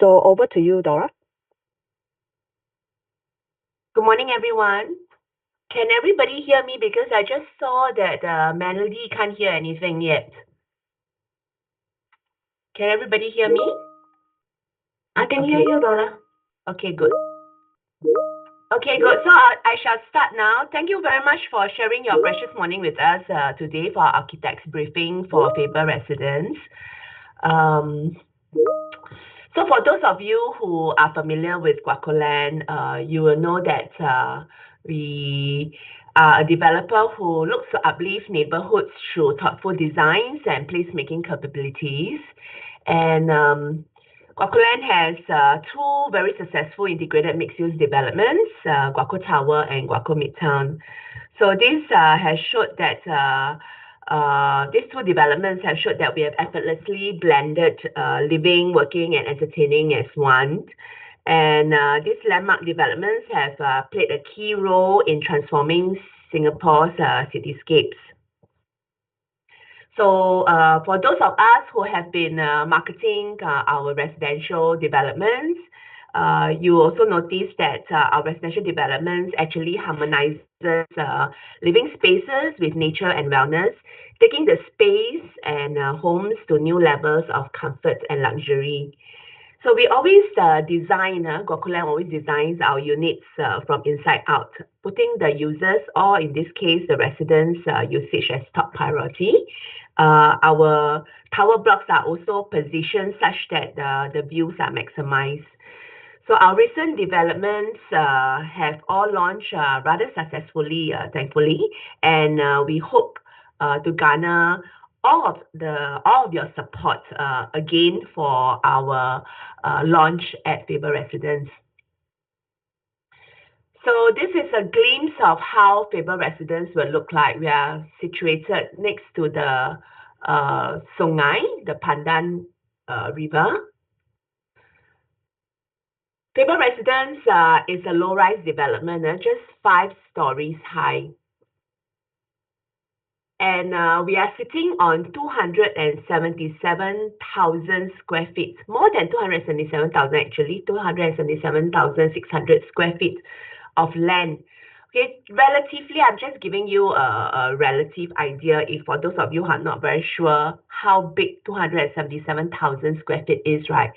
So over to you, Dora. Good morning, everyone. Can everybody hear me? Because I just saw that Melody can't hear anything yet. Can everybody hear me? I can hear you, Dora. Okay, good. Okay, good. So I shall start now. Thank you very much for sharing your precious morning with us today for our architects briefing for Faber residents. Um, So for those of you who are familiar with Guacoland, you will know that we are a developer who looks to uplift neighborhoods through thoughtful designs and placemaking capabilities. And Guacoland has two very successful integrated mixed-use developments, Guaco Tower and Guaco Midtown. So this has showed that these two developments have showed that we have effortlessly blended living, working, and entertaining as one. And these landmark developments have played a key role in transforming Singapore's cityscapes. So for those of us who have been marketing our residential developments, you also notice that our residential developments actually harmonizes living spaces with nature and wellness, taking the space and homes to new levels of comfort and luxury. So we always design, Gokulam always designs our units from inside out, putting the users, or in this case, the residents' usage as top priority. Our tower blocks are also positioned such that the views are maximized. So our recent developments have all launched rather successfully, thankfully, and we hope to garner all of your support again for our launch at Faber Residence. So this is a glimpse of how Faber Residence will look like. We are situated next to the Sungai, the Pandan River. Faber Residence is a low-rise development, just 5 stories high. And we are sitting on 277,000 square feet, more than 277,000 actually, 277,600 square feet of land. Okay, relatively, I'm just giving you a relative idea if for those of you who are not very sure how big 277,000 square feet is, right?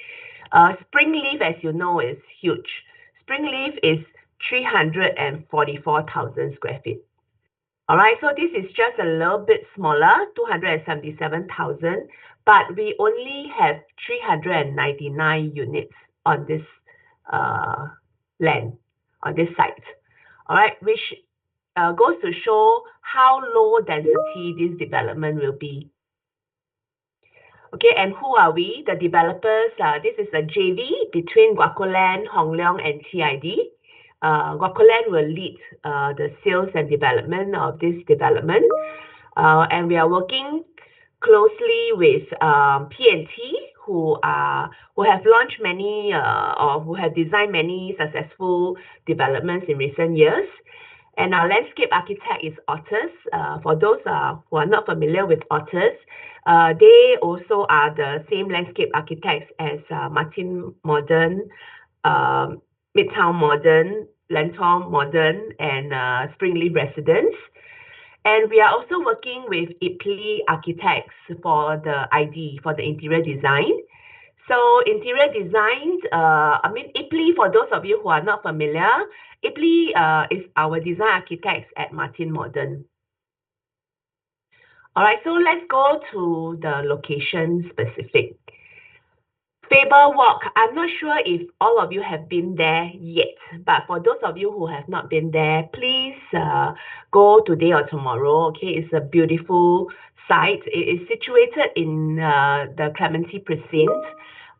Springleaf, as you know, is huge. Springleaf is 344,000 square feet. All right, so this is just a little bit smaller, 277,000, but we only have 399 units on this land, on this site. All right, which goes to show how low density this development will be. Okay, and who are we? The developers, this is a JV between Guacoland, Hong Leong, and TID. Guacoland will lead the sales and development of this development. And we are working closely with P&T, who have launched many or who have designed many successful developments in recent years. And our landscape architect is Otters. For those who are not familiar with Otters, they also are the same landscape architects as Martin Modern, Midtown Modern, Lentor Modern, and Springleaf Residence. And we are also working with Ipley Architects for the ID, for the interior design. So interior design, Ipley, for those of you who are not familiar, Ipley is our design architects at Martin Modern. All right, so let's go to the location specific. Faber Walk, I'm not sure if all of you have been there yet, but for those of you who have not been there, please go today or tomorrow, okay? It's a beautiful site. It is situated in the Clementi Precinct,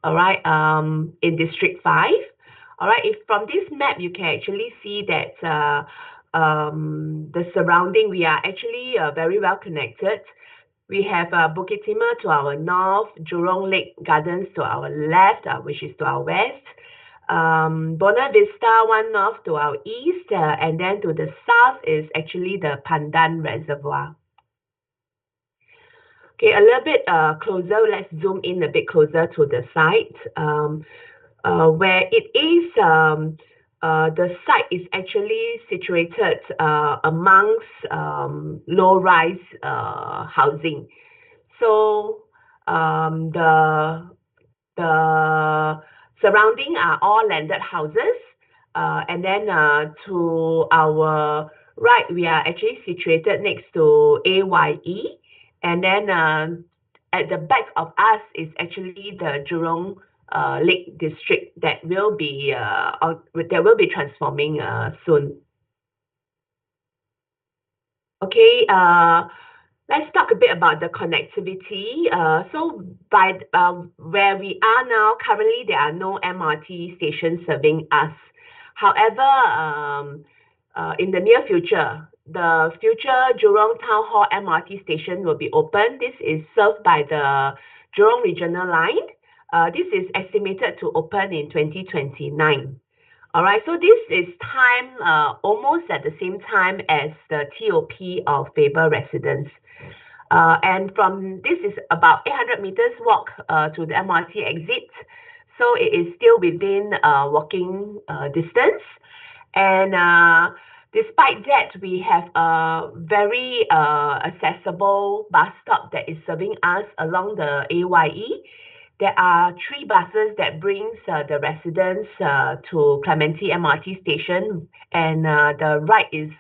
all right, in District 5. All right, if from this map, you can actually see that the surrounding, we are actually very well connected. We have Bukit Timah to our north, Jurong Lake Gardens to our left, which is to our west. Buona Vista, one north to our east, and then to the south is actually the Pandan Reservoir. Okay, a little bit closer, let's zoom in a bit closer to the site. where it is the site is actually situated amongst low-rise housing. So the surrounding are all landed houses, and then to our right, we are actually situated next to AYE, and then at the back of us is actually the Jurong Lake District that will be transforming soon. Okay, let's talk a bit about the connectivity. So by where we are now, currently there are no MRT stations serving us. However, in the near future, the future Jurong Town Hall MRT station will be open. This is served by the Jurong Regional Line. This is estimated to open in 2029. All right, so this is time almost at the same time as the TOP of Faber residents. And from this is about 800 meters walk to the MRT exit. So it is still within walking distance. And despite that, we have a very accessible bus stop that is serving us along the AYE. There are 3 buses that brings the residents to Clementi MRT station, and the ride is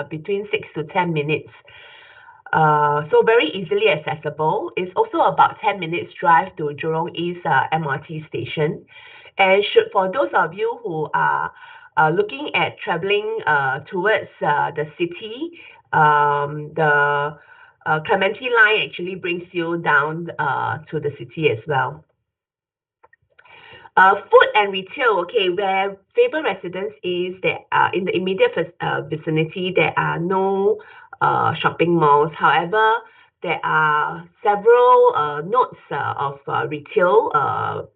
between 6 to 10 minutes. So very easily accessible. It's also about 10 minutes drive to Jurong East MRT station. And for those of you who are looking at traveling towards the city, the Clementi line actually brings you down to the city as well. Food and retail, okay, where Faber residence is, there in the immediate vicinity, there are no shopping malls. However, there are several nodes of retail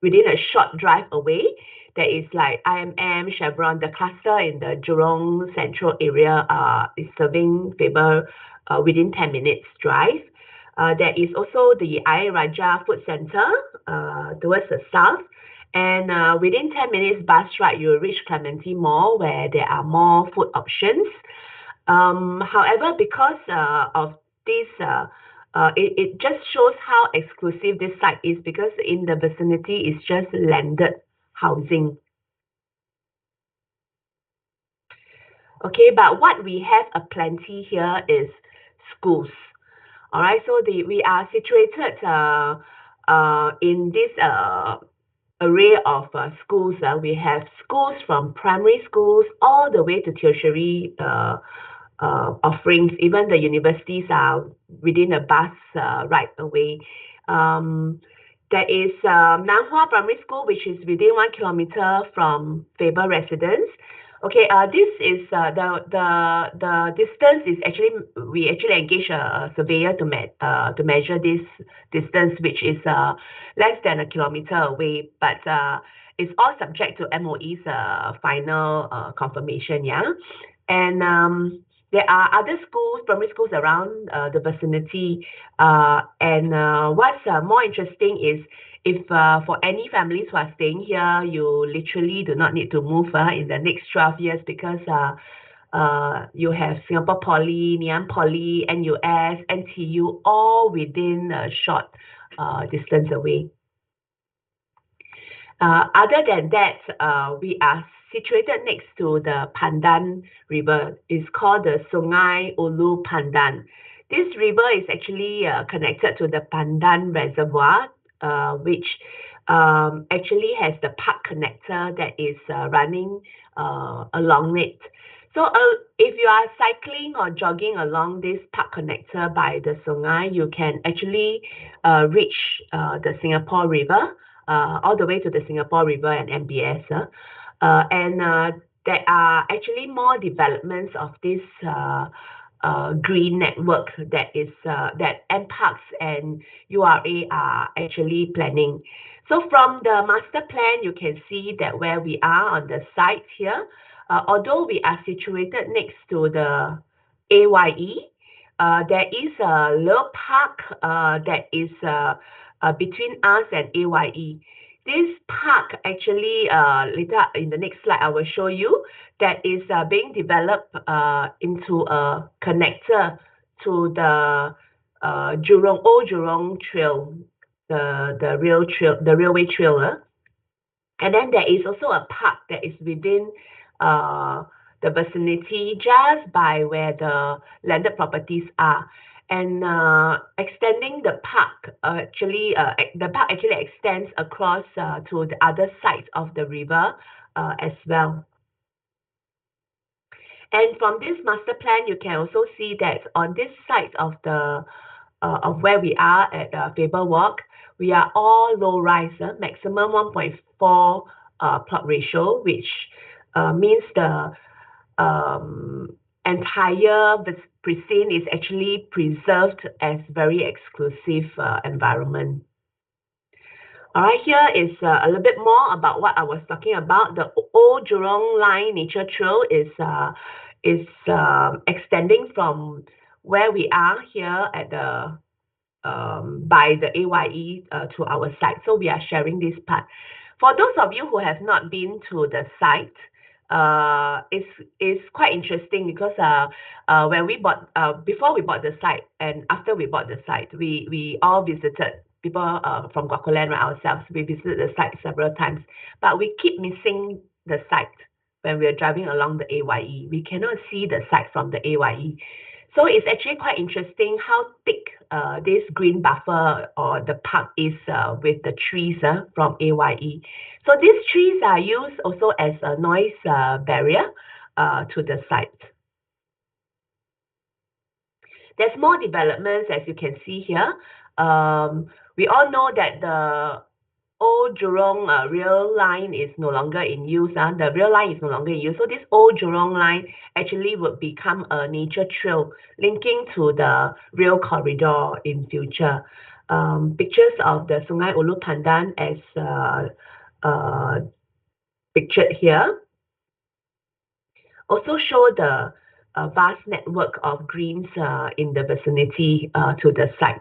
within a short drive away. There is like IMM, Chevron, the cluster in the Jurong Central area is serving Faber within 10 minutes drive. There is also the Ayer Rajah Food Center towards the south. And within 10 minutes bus ride, you'll reach Clementi Mall where there are more food options. However, because of this, it just shows how exclusive this site is because in the vicinity is just landed housing. Okay, but what we have a plenty here is schools. All right, so we are situated in this array of schools. We have schools from primary schools all the way to tertiary offerings. Even the universities are within a bus ride away. There is Nan Hua Primary School, which is within 1 kilometer from Faber residence. Okay, this is the distance is actually we actually engage a surveyor to measure this distance, which is less than 1 kilometer away, but it's all subject to MOE's final confirmation. Yeah, and there are other schools, primary schools around the vicinity. And what's more interesting is if for any families who are staying here, you literally do not need to move in the next 12 years because you have Singapore Poly, Ngee Poly, NUS, NTU, all within a short distance away. Other than that, we are situated next to the Pandan River. It's called the Sungai Ulu Pandan. This river is actually connected to the Pandan Reservoir, which actually has the park connector that is running along it. So if you are cycling or jogging along this park connector by the Sungai, you can actually reach the Singapore River, all the way to the Singapore River and MBS. And there are actually more developments of this green network that NParks and URA are actually planning. So from the master plan, you can see that where we are on the site here, although we are situated next to the AYE, there is a little park that is between us and AYE. this park actually, later in the next slide, I will show you that is being developed into a connector to the Old Jurong Trail, the railway trail. And then there is also a park that is within uh, the vicinity just by where the landed properties are. And extending the park, the park actually extends across to the other side of the river as well. And from this master plan, you can also see that on this side of the of where we are at Faber Walk, we are all low rise, maximum 1.4 plot ratio, which means the entire precinct is actually preserved as very exclusive environment. All right, here is a little bit more about what I was talking about. The Old Jurong Line Nature Trail is extending from where we are here at the by the AYE to our site. So we are sharing this part. For those of you who have not been to the site, it's quite interesting because when we bought before we bought the site and after we bought the site, we all visited people from Guacoland ourselves. We visited the site several times, but we keep missing the site when we are driving along the AYE. We cannot see the site from the AYE. So it's actually quite interesting how thick this green buffer or the park is with the trees from AYE. So these trees are used also as a noise barrier to the site. There's more developments as you can see here. We all know that the Old Jurong rail line is no longer in use. The rail line is no longer in use. So this Old Jurong line actually would become a nature trail linking to the rail corridor in future. Pictures of the Sungai Ulu Pandan as pictured here also show the vast network of greens in the vicinity to the site.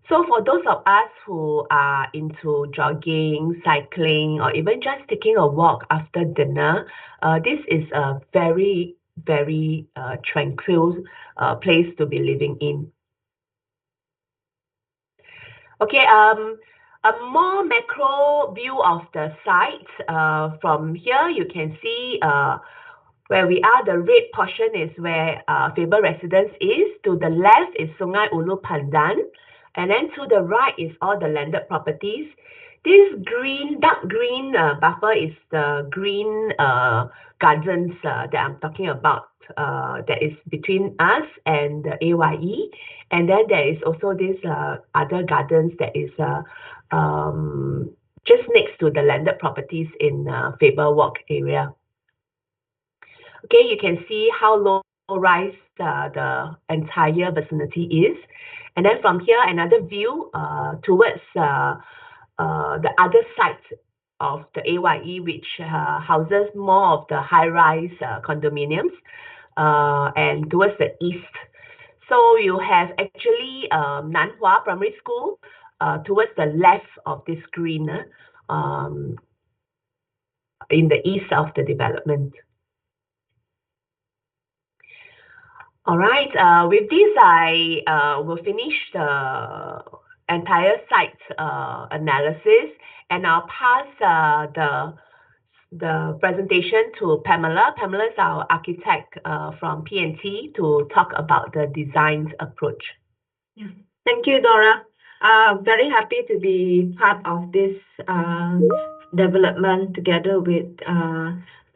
So for those of us who are into jogging, cycling, or even just taking a walk after dinner, this is a very, very tranquil place to be living in. Okay, a more macro view of the site. From here, you can see where we are, the red portion is where Faber Residence is. To the left is Sungai Ulu Pandan. And then to the right is all the landed properties. This green, dark green buffer is the green gardens that I'm talking about. That is between us and the AYE. And then there is also this other gardens that is just next to the landed properties in Faber Walk area. Okay, you can see how low rise the entire vicinity is. And then from here, another view towards the other side of the AYE, which houses more of the high-rise condominiums, and towards the east. So you have actually Nanhua Primary School towards the left of this green in the east of the development. All right. With this, I will finish the entire site analysis, and I'll pass the presentation to Pamela. Pamela is our architect from P&T to talk about the design approach. Yeah. Thank you, Dora. Very happy to be part of this development together with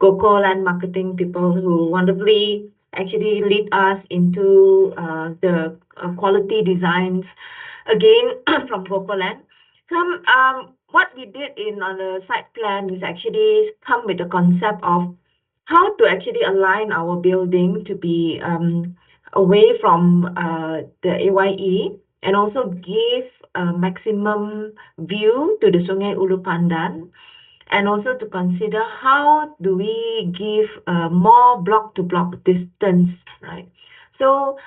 GoCo Land Marketing people who wonderfully actually lead us into the quality designs again from GoCo Land. What we did on the site plan is actually come with the concept of how to actually align our building to be away from the AYE and also give a maximum view to the Sungai Ulu Pandan, and also to consider how do we give more block-to-block distance, right? So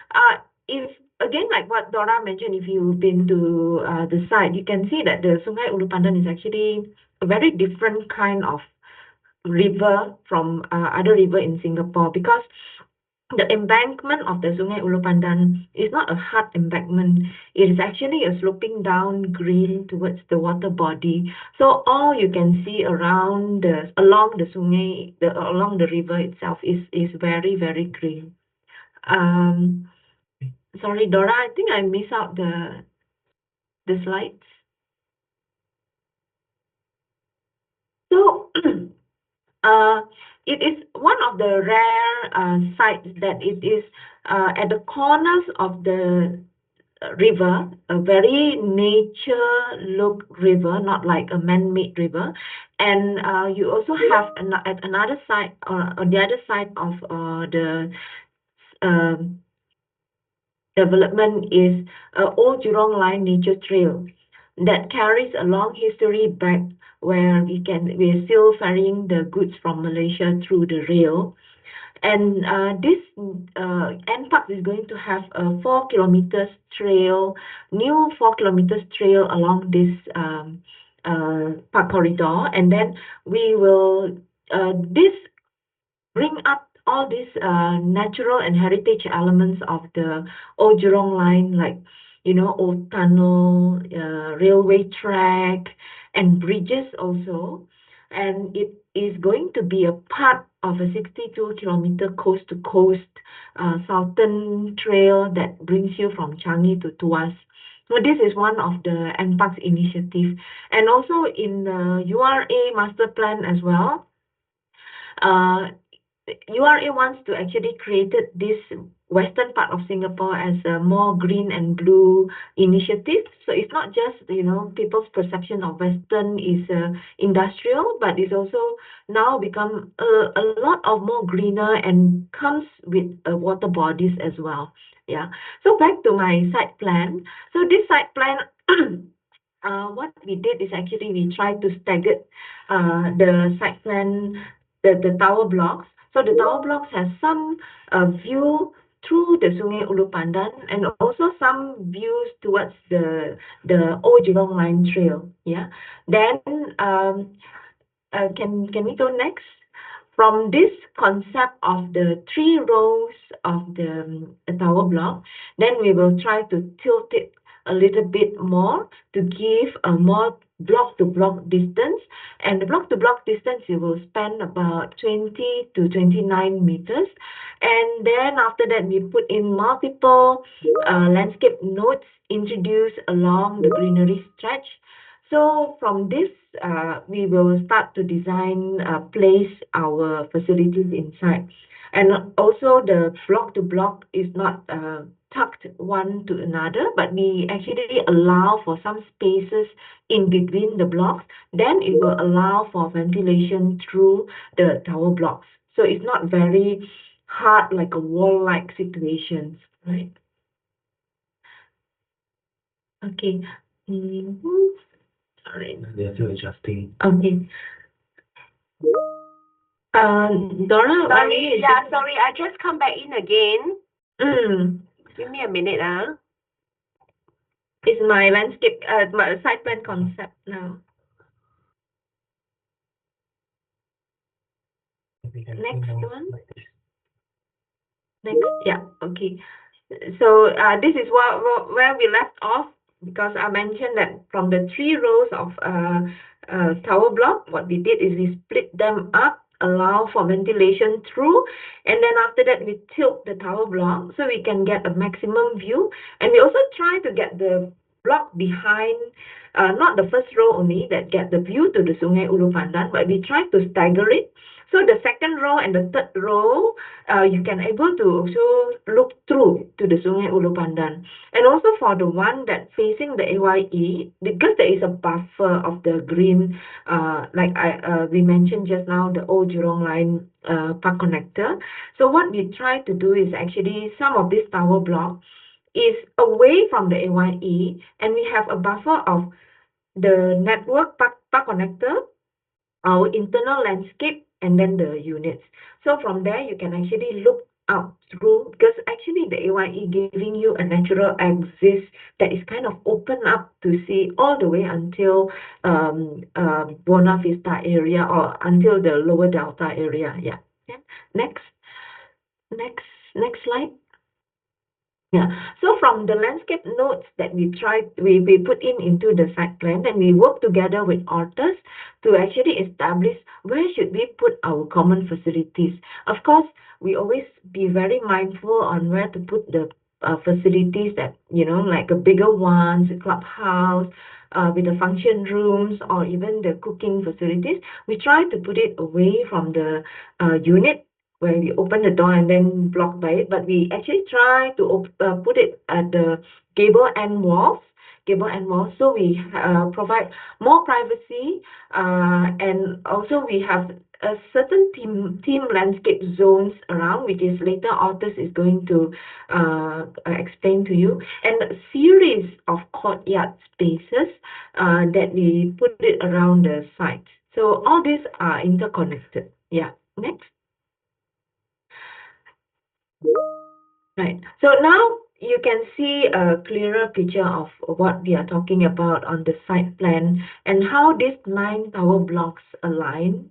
if again, like what Dora mentioned, if you've been to the site, you can see that the Sungai Ulu Pandan is actually a very different kind of river from other river in Singapore, because the embankment of the Sungai Ulu Pandan is not a hard embankment. It is actually a sloping down green towards the water body. So all you can see around along the Sungai, along the river itself is very, very green. Um, Sorry, Dora, I think I missed out the slides. So Uh, it is one of the rare sites that it is at the corners of the river, a very nature look river, not like a man-made river. And you also have at another side, on the other side of the um, development is Old Jurong Line Nature Trail that carries a long history back, where we're still ferrying the goods from Malaysia through the rail. And this NParks is going to have a 4 kilometers trail, new 4 kilometers trail along this park corridor. And then we will, this bring up all these natural and heritage elements of the old Jurong line, like, old tunnel, railway track, and bridges also. And it is going to be a part of a 62-kilometer coast-to-coast southern trail that brings you from Changi to Tuas. So this is one of the NParks initiative. And also in the URA master plan as well, uh, URA wants to actually create this western part of Singapore as a more green and blue initiative. So it's not just, people's perception of western is industrial, but it's also now become a lot of more greener and comes with water bodies as well. Yeah. So back to my site plan. So this site plan, what we did is actually we tried to stagger the site plan, the tower blocks. So the tower blocks has some view through the Sungai Ulu Pandan, and also some views towards the Old Jurong Line Trail. Yeah. Then can we go next? From this concept of the 3 rows of the tower block, then we will try to tilt it a little bit more to give a more block-to-block distance. And the block-to-block distance, you will spend about 20 to 29 meters. And then after that, we put in multiple landscape nodes introduced along the greenery stretch. So from this, we will start to design, place our facilities inside. And also the block to block is not tucked one to another, but we actually allow for some spaces in between the blocks. Then it will allow for ventilation through the tower blocks. So it's not very hard like a wall-like situation, right? Okay. Mhm. Sorry. They're still adjusting. Okay. Dora, Sorry, yeah, sorry, I just come back in again. Mm, Give me a minute, it's my landscape, my site plan concept now. Next one. Next, yeah, okay. So this is where we left off, because I mentioned that from the 3 rows of tower block, what we did is we split them up, allow for ventilation through, and then after that we tilt the tower block so we can get a maximum view. And we also try to get the block behind, not the first row only that get the view to the Sungai Ulu Pandan, but we try to stagger it. So the second row and the third row, you can able to also look through to the Sungai Ulu Pandan. And also for the one that facing the AYE, because there is a buffer of the green, like we mentioned just now, the old Jurong Line park connector. So what we try to do is actually some of this tower block is away from the AYE, and we have a buffer of the network park connector, our internal landscape, and then the units. So from there, you can actually look out through, because actually the AYE giving you a natural axis that is kind of open up to see all the way until Buona Vista area or until the lower Delta area. Yeah. Yeah. Next, next, next slide. Yeah. So from the landscape notes that we put in into the site plan, and we work together with authors to actually establish where should we put our common facilities. Of course, we always be very mindful on where to put the facilities that, like a bigger ones, a clubhouse, with the function rooms or even the cooking facilities. We try to put it away from the unit where we open the door and then blocked by it, but we actually try to put it at the gable end walls, so we provide more privacy, and also we have a certain team landscape zones around, which is later authors is going to explain to you, and a series of courtyard spaces that we put it around the site. So all these are interconnected. Yeah. Next. Right. So now you can see a clearer picture of what we are talking about on the site plan and how these 9 tower blocks align,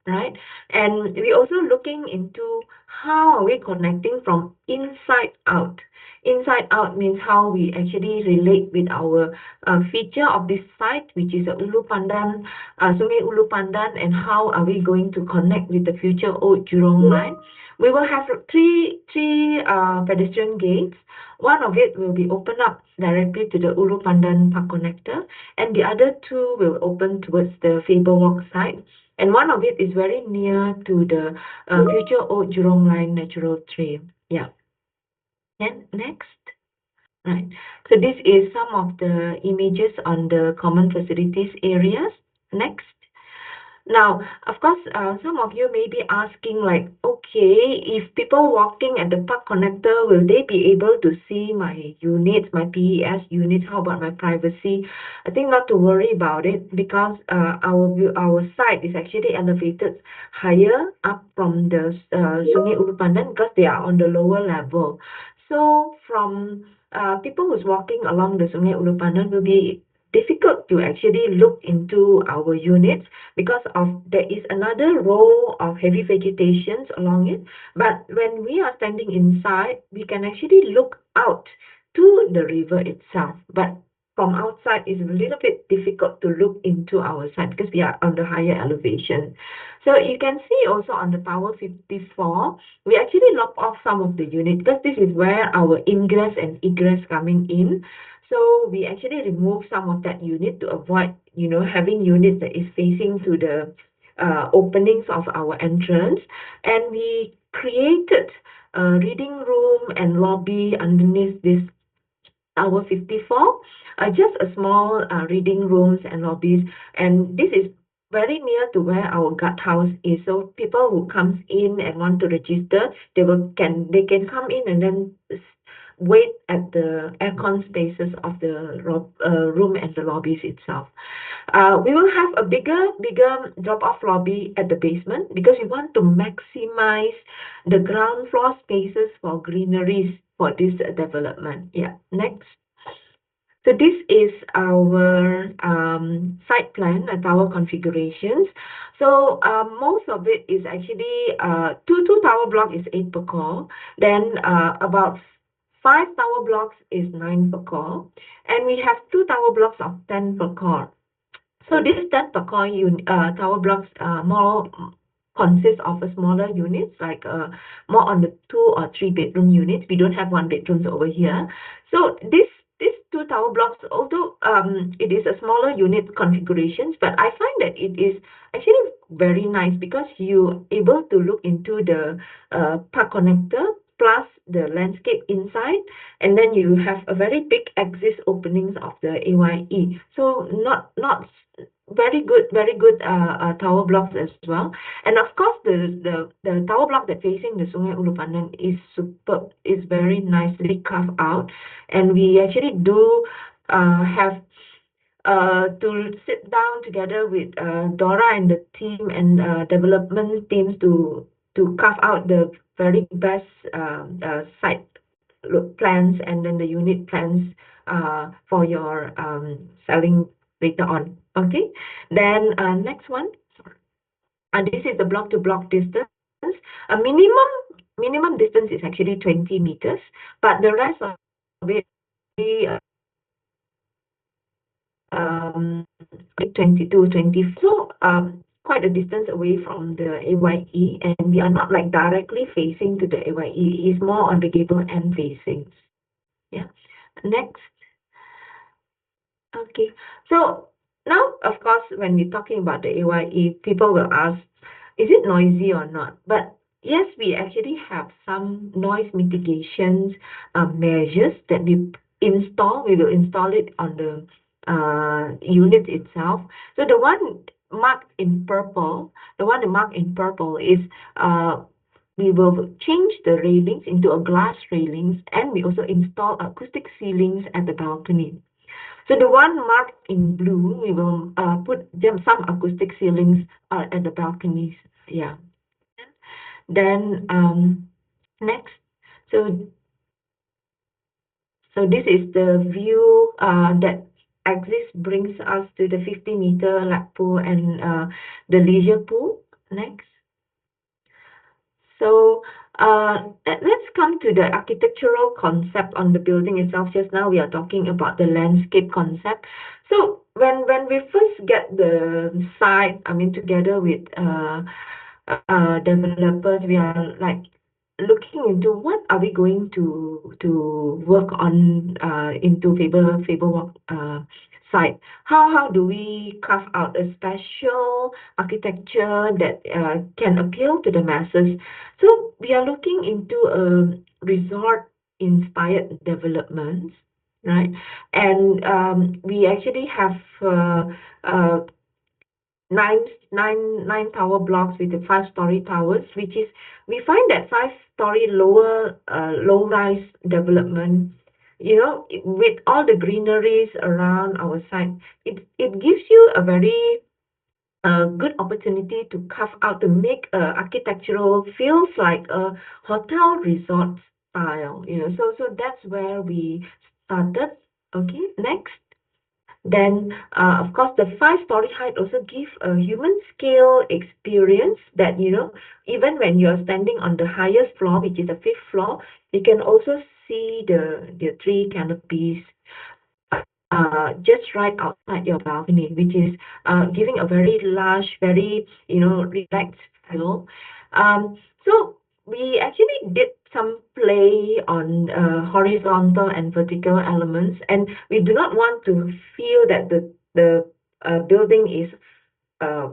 right? And we're also looking into how are we connecting from inside out. Inside out means how we actually relate with our feature of this site, which is Ulu Pandan, Sungai Ulu Pandan, and how are we going to connect with the future Old Jurong line. We will have three pedestrian gates. One of it will be open up directly to the Ulu Pandan Park connector, and the other two will open towards the Faber Walk side. And one of it is very near to the future Old Jurong Line Natural Trail. Yeah. Then next. Right. So this is some of the images on the common facilities areas. Next. Now, of course, some of you may be asking like, okay, if people walking at the park connector, will they be able to see my units, my PES units? How about my privacy? I think not to worry about it, because our site is actually elevated higher up from the Sungai Ulu Pandan, because they are on the lower level. So from people who's walking along the Sungai Ulu Pandan will be difficult to actually look into our units, because of there is another row of heavy vegetations along it. But when we are standing inside, we can actually look out to the river itself. But from outside, it's a little bit difficult to look into our side because we are on the higher elevation. So you can see also on the Tower 54, we actually lock off some of the unit, because this is where our ingress and egress coming in. So we actually remove some of that unit to avoid, having units that is facing to the openings of our entrance. And we created a reading room and lobby underneath this Tower 54, just a small reading rooms and lobbies. And this is very near to where our guardhouse is. So people who comes in and want to register, they can come in and then wait at the aircon spaces of the room and the lobbies itself. We will have a bigger drop-off lobby at the basement, because we want to maximize the ground floor spaces for greeneries for this development. Yeah, next. So this is our site plan and tower configurations. So most of it is actually two tower block is 8 per core. Then about 5 tower blocks is 9 per core, and we have 2 tower blocks of 10 per core. So this 10 per core tower blocks more consists of a smaller units, like more on the 2 or 3 bedroom units. We don't have 1 bedrooms over here. So this 2 tower blocks, although it is a smaller unit configurations, but I find that it is actually very nice, because you able to look into the park connector plus the landscape inside, and then you have a very big exit openings of the AYE. So not very good tower blocks as well. And of course, the tower block that facing the Sungai Ulu Pandan is superb. It's very nicely carved out, and we actually do have to sit down together with Dora and the team and development teams to to carve out the very best site plans and then the unit plans for your selling later on. Okay, then next one, and this is the block to block distance. A minimum distance is actually 20 meters, but the rest of it um, 22, 20. So quite a distance away from the AYE, and we are not like directly facing to the AYE. It's more on the gable end facing. Yeah. Next. Okay. So now, of course, when we're talking about the AYE, people will ask, is it noisy or not? But yes, we actually have some noise mitigations measures that we install. We will install it on the unit itself. So the one marked in purple, is uh, we will change the railings into a glass railings, and we also install acoustic ceilings at the balcony. So the one marked in blue, we will put them some acoustic ceilings at the balconies. Yeah. Then next, so this is the view that exists brings us to the 50-meter lap pool and the leisure pool. Next. So let's come to the architectural concept on the building itself. Just now we are talking about the landscape concept. So when we first get the site, I mean, together with developers, we are like looking into what are we going to work on into Faber Walk site. How do we carve out a special architecture that can appeal to the masses? So we are looking into a resort inspired developments, right? And we actually have uh, nine tower blocks with the 5-story towers, which is we find that 5-story low rise development, with all the greeneries around our site, it gives you a very good opportunity to carve out to make architectural feels like a hotel resort style. So that's where we started. Okay, next. Then, of course, the 5-story height also gives a human scale experience that, even when you're standing on the highest floor, which is the fifth floor, you can also see the tree canopies just right outside your balcony, which is giving a very lush, very, relaxed feel. So we actually did some play on horizontal and vertical elements, and we do not want to feel that the building is uh,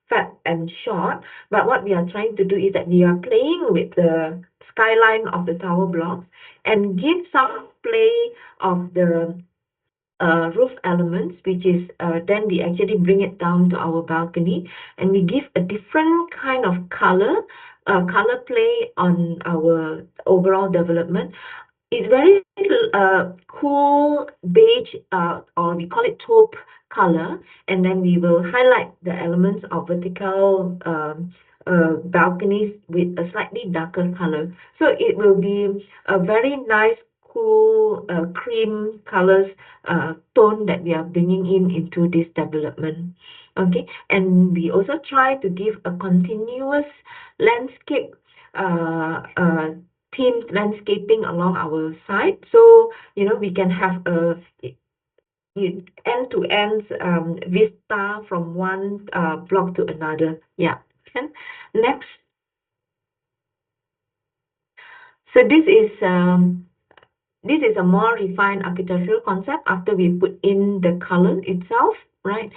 fat and short, but what we are trying to do is that we are playing with the skyline of the tower blocks and give some play of the roof elements, which is then we actually bring it down to our balcony, and we give a different kind of color play on our overall development. It's very cool beige, or we call it taupe color, and then we will highlight the elements of vertical balconies with a slightly darker color. So it will be a very nice, cool cream colors tone that we are bringing into this development. Okay, and we also try to give a continuous landscape themed landscaping along our side. So, we can have a end-to-end vista from one block to another. Yeah. And next, so this is a more refined architectural concept after we put in the color itself, right?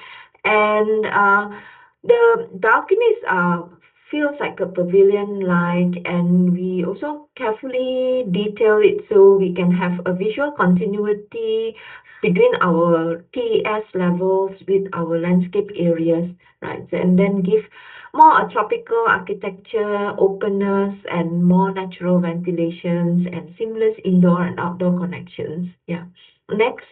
And the balconies feels like a pavilion-like, and we also carefully detail it so we can have a visual continuity between our TES levels with our landscape areas, right? And then give more a tropical architecture, openness, and more natural ventilations and seamless indoor and outdoor connections. Yeah. Next,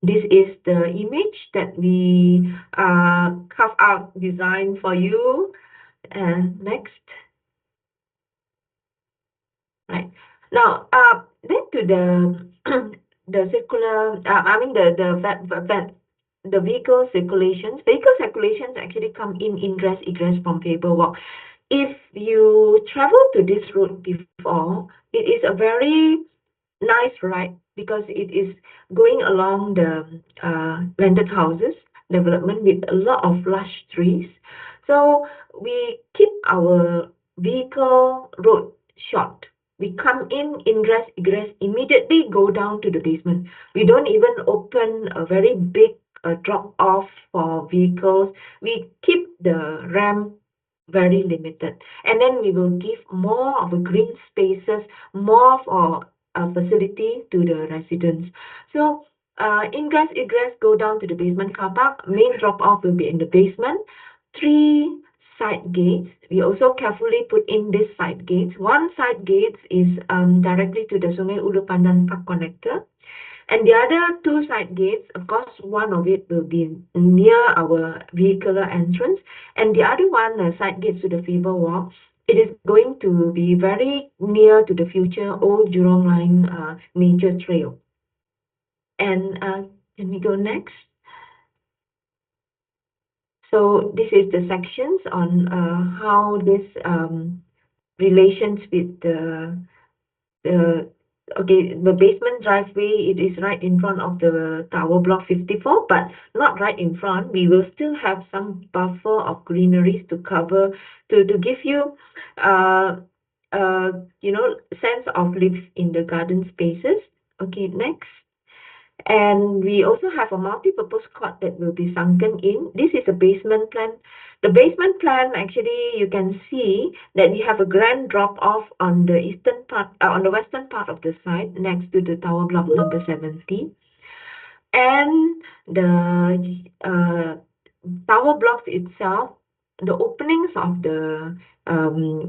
this is the image that we carve out design for you. Next, right. Now, then to the the circular, I mean the vehicle circulations. Vehicle circulations actually come in ingress egress from Faber Walk. If you travel to this route before, it is a very nice ride because it is going along the landed houses development with a lot of lush trees. So we keep our vehicle road short. We come in, ingress, egress, immediately go down to the basement. We don't even open a very big drop off for vehicles. We keep the ramp very limited. And then we will give more of a green spaces, more of facility to the residents. So ingress, egress, go down to the basement car park. Main drop off will be in the basement. Three side gates. We also carefully put in these side gates. One side gate is directly to the Sungai Ulu Pandan Park connector. And the other two side gates, of course, one of it will be near our vehicular entrance, and the other one, side gates to the Faber Walk, it is going to be very near to the future Old Jurong Line nature trail. And can we go next? So this is the sections on how this relations with the okay, the basement driveway, it is right in front of the tower block 54, but not right in front. We will still have some buffer of greeneries to cover to give you uh sense of life in the garden spaces. Okay, next. And we also have a multi-purpose court that will be sunken in. This is a basement plan. The basement plan, actually, you can see that we have a grand drop-off on the eastern part, on the western part of the site, next to the tower block number 70. And the tower blocks itself, the openings of the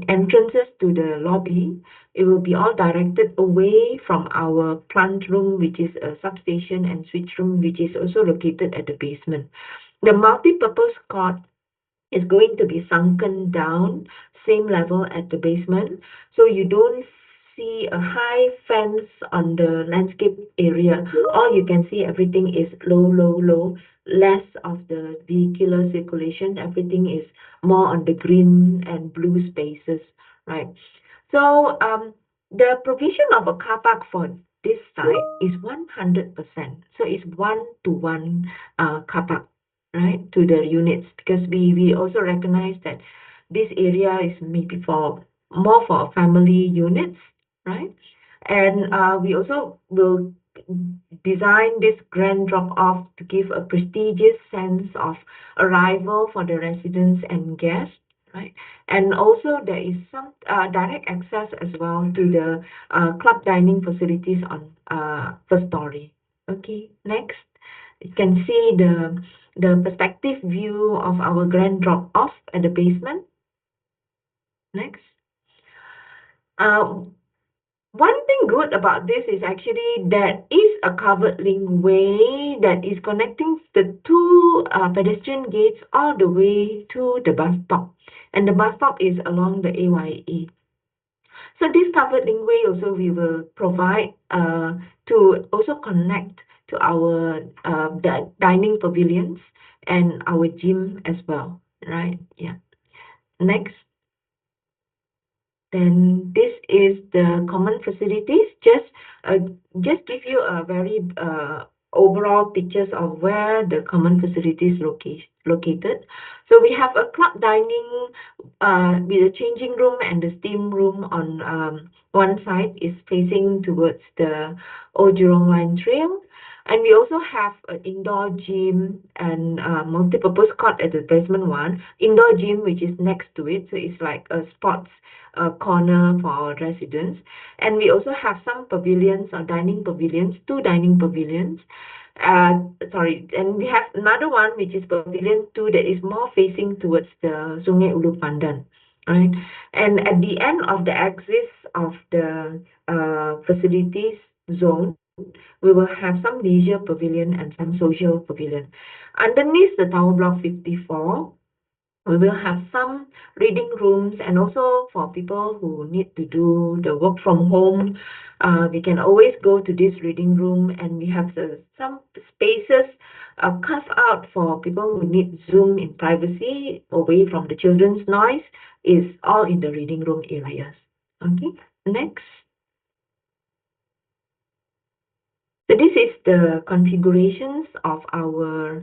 entrances to the lobby, it will be all directed away from our plant room, which is a substation, and switch room, which is also located at the basement. The multi-purpose court is going to be sunken down, same level at the basement. So you don't see a high fence on the landscape area. All you can see, everything is low, low, low, less of the vehicular circulation. Everything is more on the green and blue spaces, right? So the provision of a car park for this site is 100%. So it's one-to-one car park, right, to the units, because we also recognize that this area is maybe for more for family units, right? And we also will design this grand drop-off to give a prestigious sense of arrival for the residents and guests, right? And also there is some direct access as well to the club dining facilities on first story. Okay, next. You can see the perspective view of our grand drop off at the basement. Next. Uh, One thing good about this is actually there is a covered link way that is connecting the two pedestrian gates all the way to the bus stop. And the bus stop is along the AYE. So this covered link way also we will provide to also connect to our dining pavilions and our gym as well, right? Yeah. Next. Then this is the common facilities. Uh, just give you a very overall pictures of where the common facilities located. So we have a club dining with a changing room and the steam room on one side is facing towards the Old Jurong Line Trail. And we also have an indoor gym and multi-purpose court at the basement one. Indoor gym, which is next to it. So it's like a sports corner for our residents. And we also have some pavilions or dining pavilions, two dining pavilions. Sorry, and we have another one which is pavilion 2 that is more facing towards the Sungai Ulu Pandan. Right? And at the end of the axis of the facilities zone, we will have some leisure pavilion and some social pavilion. Underneath the tower block 54, We will have some reading rooms, and also for people who need to do the work from home, we can always go to this reading room, and we have some spaces carved out for people who need Zoom in privacy away from the children's noise. Is all in the reading room areas. Okay, next. So this is the configurations of our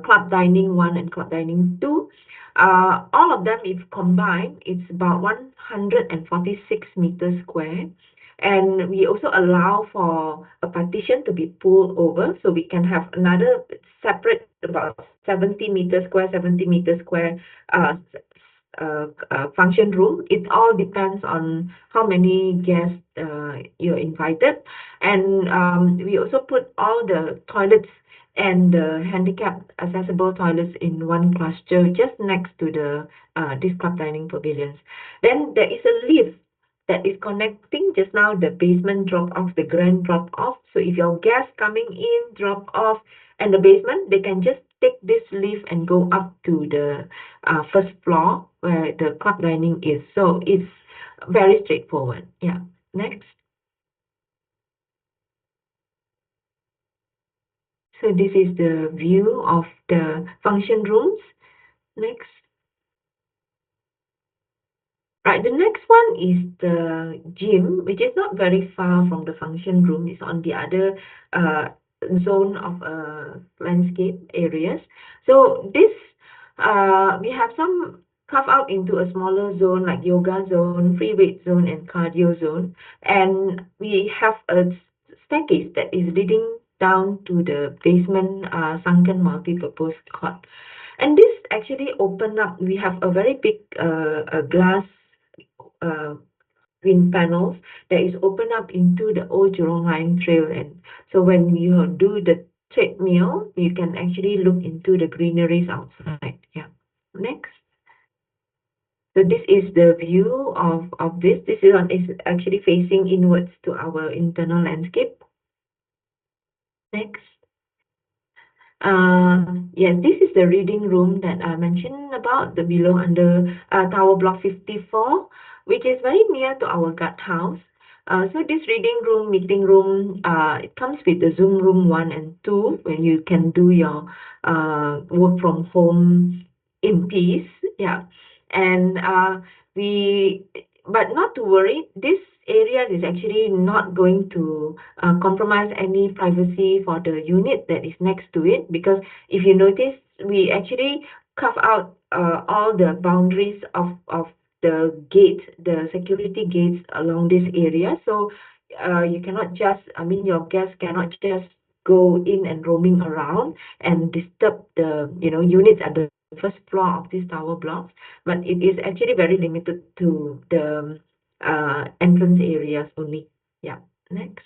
club dining 1 and club dining 2. All of them, if combined, it's about 146 meters square. And we also allow for a partition to be pulled over, so we can have another separate about 70 meters square, 70 meters square function room. It all depends on how many guests you're invited. And we also put all the toilets and the handicap accessible toilets in one cluster just next to the this club dining pavilions. Then there is a lift that is connecting just now the basement drop off, the grand drop off. So if your guests coming in, drop off, and the basement, they can just take this lift and go up to the first floor where the club dining is. So it's very straightforward. Yeah. Next. So this is the view of the function rooms. Next. Right, the next one is the gym, which is not very far from the function room. It's on the other uh, zone of landscape areas. So this, we have some carved out into a smaller zone like yoga zone, free weight zone, and cardio zone. And we have a staircase that is leading down to the basement sunken multi-purpose court. And this actually opened up. We have a very big glass uh, wind panels that is open up into the old Jurong Line Trail. And so when you do the treadmill, you can actually look into the greeneries outside. Yeah. Next. So this is the view of this. This is actually facing inwards to our internal landscape. Next. Yes, this is the reading room that I mentioned about, the below under Tower Block 54, which is very near to our guardhouse. So this reading room, meeting room, it comes with the Zoom room 1 and 2, where you can do your work from home in peace. Yeah. And we, but not to worry, this area is actually not going to compromise any privacy for the unit that is next to it, because if you notice, we actually carve out all the boundaries of the gate, the security gates along this area. So you cannot just, I mean, your guests cannot just go in and roaming around and disturb the, units at the first floor of these tower blocks. But it is actually very limited to the entrance areas only. Yeah. Next.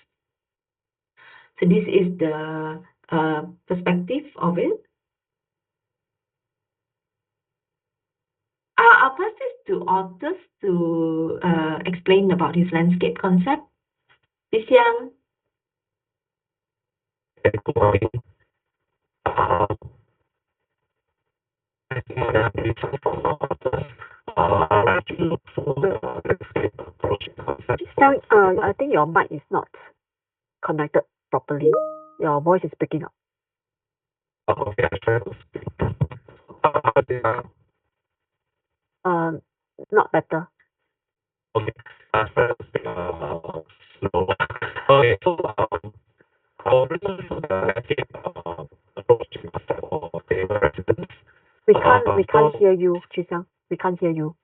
So this is the perspective of it. I'll pass this to Otis to explain about his landscape concept. This young. Good morning. Um, I think I have written for others. I like to look for the landscape approach concept. Sorry, I think your mic is not connected properly. Your voice is picking up. Okay, I try to speak. Yeah, Not better. okay, I try to speak slow. Okay, so our written for the landscape approach concept for Faber residents. We can't hear you, Chixiang. We can't hear you.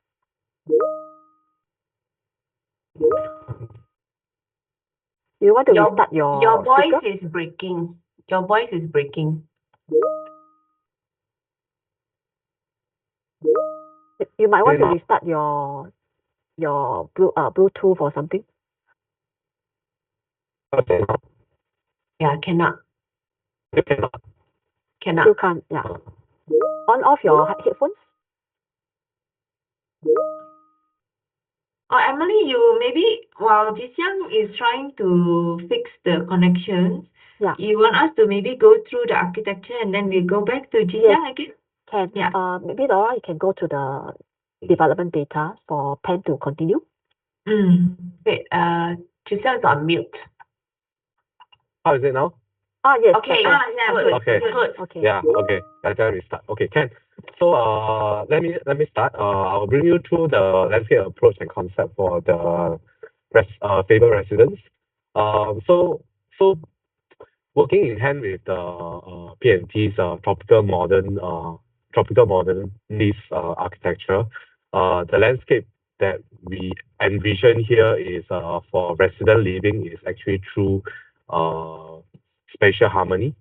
You want to restart Your your voice speaker? is breaking. Your voice is breaking. You might want to restart your Bluetooth or something. Okay. Yeah, cannot. You cannot. Cannot. Still can't. Yeah. On off your headphones. Oh, Emily, you maybe while Jixiang is trying to fix the connections, Yeah. you want us to maybe go through the architecture and then we go back to Jixiang again? Can. Yeah. Maybe Laura, you can go to the development data for Pen to continue. Mm. Okay, Giselle's on mute. How is it now? Yes. Okay, Ah, yeah, good, good, Okay. good. good. Okay. Yeah, okay. I can restart. Okay, can. So let me start. I'll bring you through the landscape approach and concept for the Faber residence. So working in hand with the P&T's tropical modernist architecture, the landscape that we envision here is for resident living is actually through uh, spatial harmony,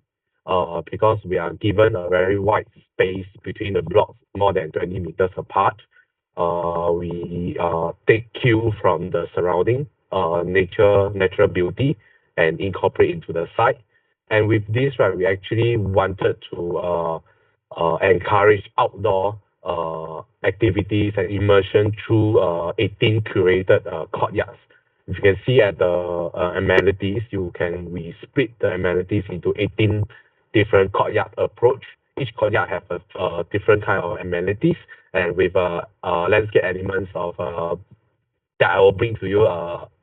because we are given a very wide space between the blocks more than 20 meters apart. We take cue from the surrounding natural beauty and incorporate into the site. And with this, right, we actually wanted to encourage outdoor activities and immersion through 18 curated courtyards. If you can see at the amenities, we split the amenities into 18 different courtyard approach. Each courtyard have a different kind of amenities and with landscape elements of that I will bring to you,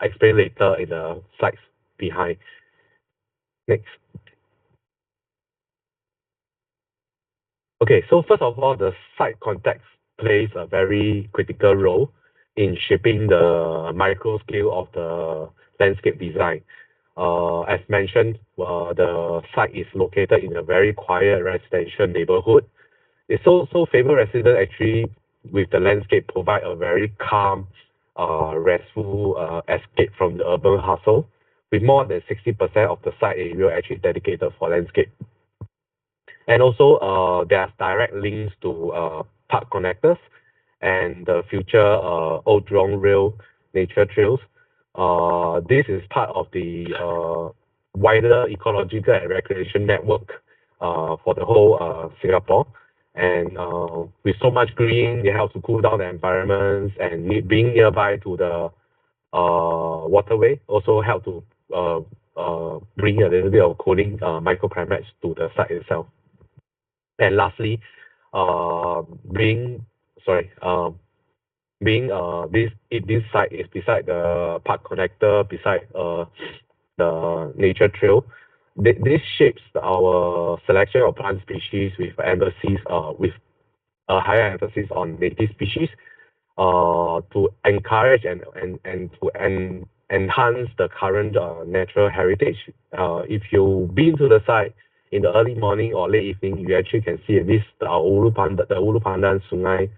explain later in the slides behind. Next. Okay, so first of all, the site context plays a very critical role in shaping the micro scale of the landscape design. As mentioned, the site is located in a very quiet residential neighborhood. It's so Faber resident actually with the landscape provide a very calm, restful escape from the urban hustle, with more than 60% of the site area actually dedicated for landscape. And also, there's direct links to park connectors and the future Old Jurong Rail nature trails. This is part of the wider ecological and recreation network for the whole Singapore. And with so much green, it helps to cool down the environments, and being nearby to the waterway also help to bring a little bit of cooling microclimates to the site itself. And lastly, uh, being sorry, this site is beside the park connector, beside the nature trail. This shapes our selection of plant species with a higher emphasis on native species, to encourage and to enhance the current natural heritage. If you've been to the site in the early morning or late evening, you actually can see this the Ulu Pandan Sungai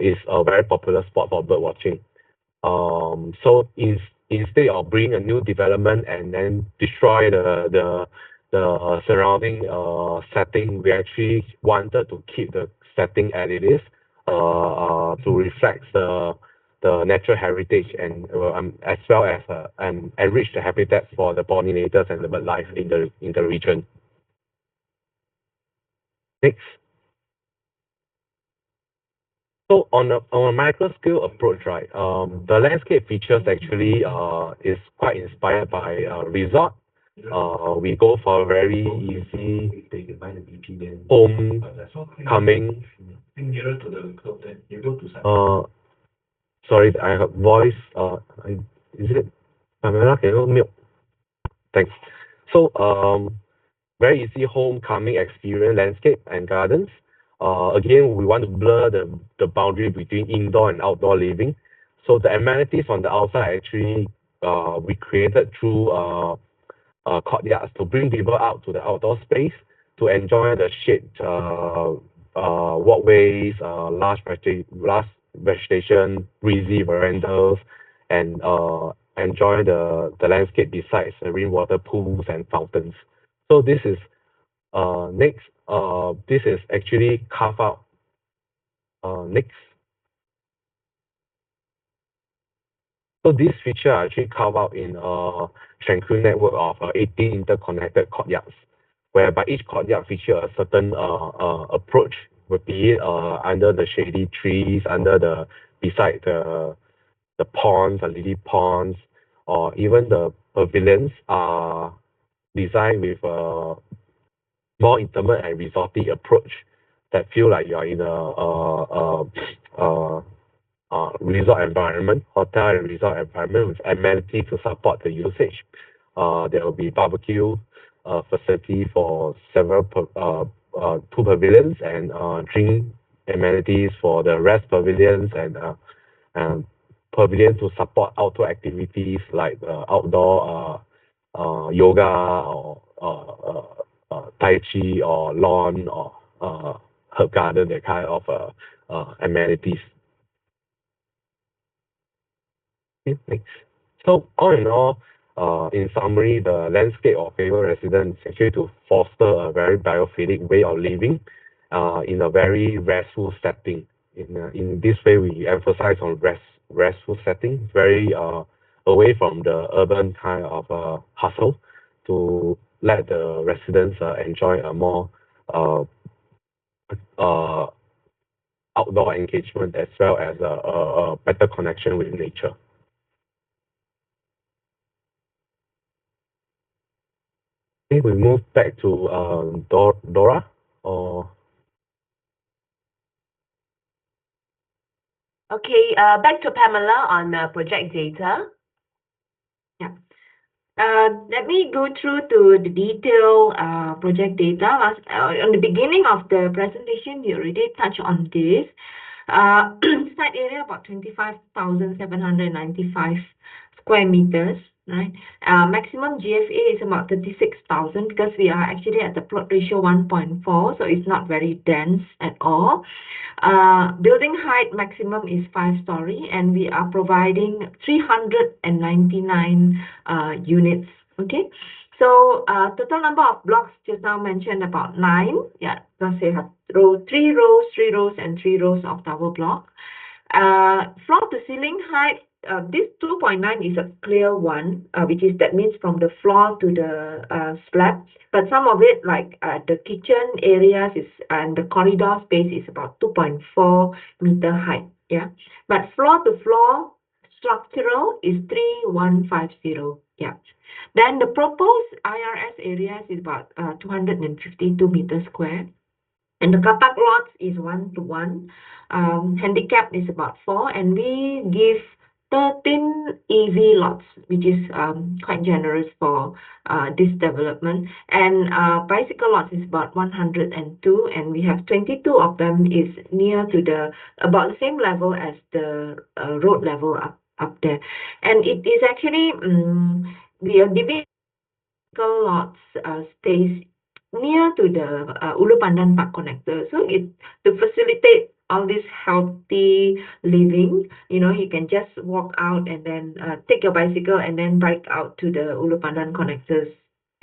is a very popular spot for bird watching. So instead of bringing a new development and then destroy the surrounding setting, we actually wanted to keep the setting as it is, to reflect the natural heritage and as well as and enrich the habitat for the pollinators and the bird life in the region. Next. So on a micro scale approach, right, the landscape features actually is quite inspired by resort. We go for a very easy home coming. Uh, Sorry, I have voice. Is it Pamela? Can you mute? Thanks. So very easy homecoming experience, landscape and gardens. Again, we want to blur the boundary between indoor and outdoor living. So the amenities on the outside actually we created through courtyards to bring people out to the outdoor space to enjoy the shade, walkways, large vegetation, breezy verandas, and enjoy the landscape besides the rainwater pools and fountains. So this is next. This is actually carved out. Next. So this feature are actually carved out in a tranquil network of 18 interconnected courtyards, whereby each courtyard feature a certain approach, would be it under the shady trees, beside the ponds, the lily ponds, or even the pavilions are designed with a more intimate and resorty approach that feel like you are in resort environment, hotel and resort environment with amenities to support the usage. There will be barbecue facility for two pavilions and drink amenities for the rest pavilions and pavilions to support outdoor activities like outdoor yoga or tai chi or lawn or herb garden, that kind of amenities. Okay, thanks. So all in all, in summary, the landscape of Faber residence is actually to foster a very biophilic way of living in a very restful setting. In this way, we emphasize on restful setting, very away from the urban kind of hustle, to let the residents enjoy a more uh, uh, outdoor engagement as well as a better connection with nature. Okay, we move back to Dora. Or Okay, back to Pamela on project data. Yeah. Let me go through to the detailed project data. On the beginning of the presentation, you already touched on this. Site area about 25,795 square meters, right? Maximum GFA is about 36,000 because we are actually at the plot ratio 1.4, so it's not very dense at all. Building height maximum is 5-story, and we are providing 399 units. Okay, so total number of blocks just now mentioned about 9. Yeah, because they have 3 rows, and 3 rows of tower block. Floor to ceiling height, this 2.9 is a clear one, that means from the floor to the slab. But some of it, like the kitchen areas and the corridor space, is about 2.4 meter height. Yeah, but floor to floor structural is 3,150. Yeah. Then the proposed IRS areas is about 252 meters square. And the car park lots is 1-to-1. Handicap is about 4, and we give 13 EV lots, which is quite generous for this development. And bicycle lots is about 102, and we have 22 of them is near to about the same level as the road level up there. And it is actually, we are giving lots space near to the Ulu Pandan Park connector. So it to facilitate all this healthy living, you can just walk out and then take your bicycle and then bike out to the Ulu Pandan connectors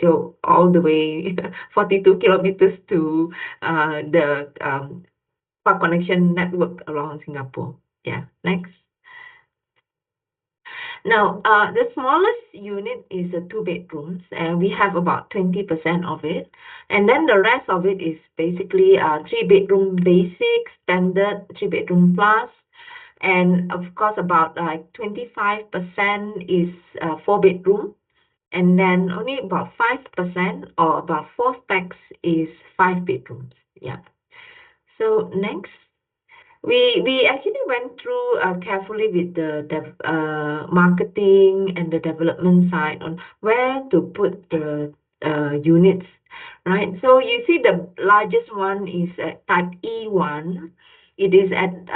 till all the way 42 kilometers to the park connection network around Singapore. Yeah, next. Now, the smallest unit is a 2 bedrooms, and we have about 20% of it. And then the rest of it is basically 3 bedroom basic, standard, 3 bedroom plus. And of course, about like 25% is 4 bedroom. And then only about 5% or about 4 stacks is 5 bedrooms. Yeah. So next. We actually went through carefully with the marketing and the development side on where to put the units, right? So you see the largest one is at type E1. It is at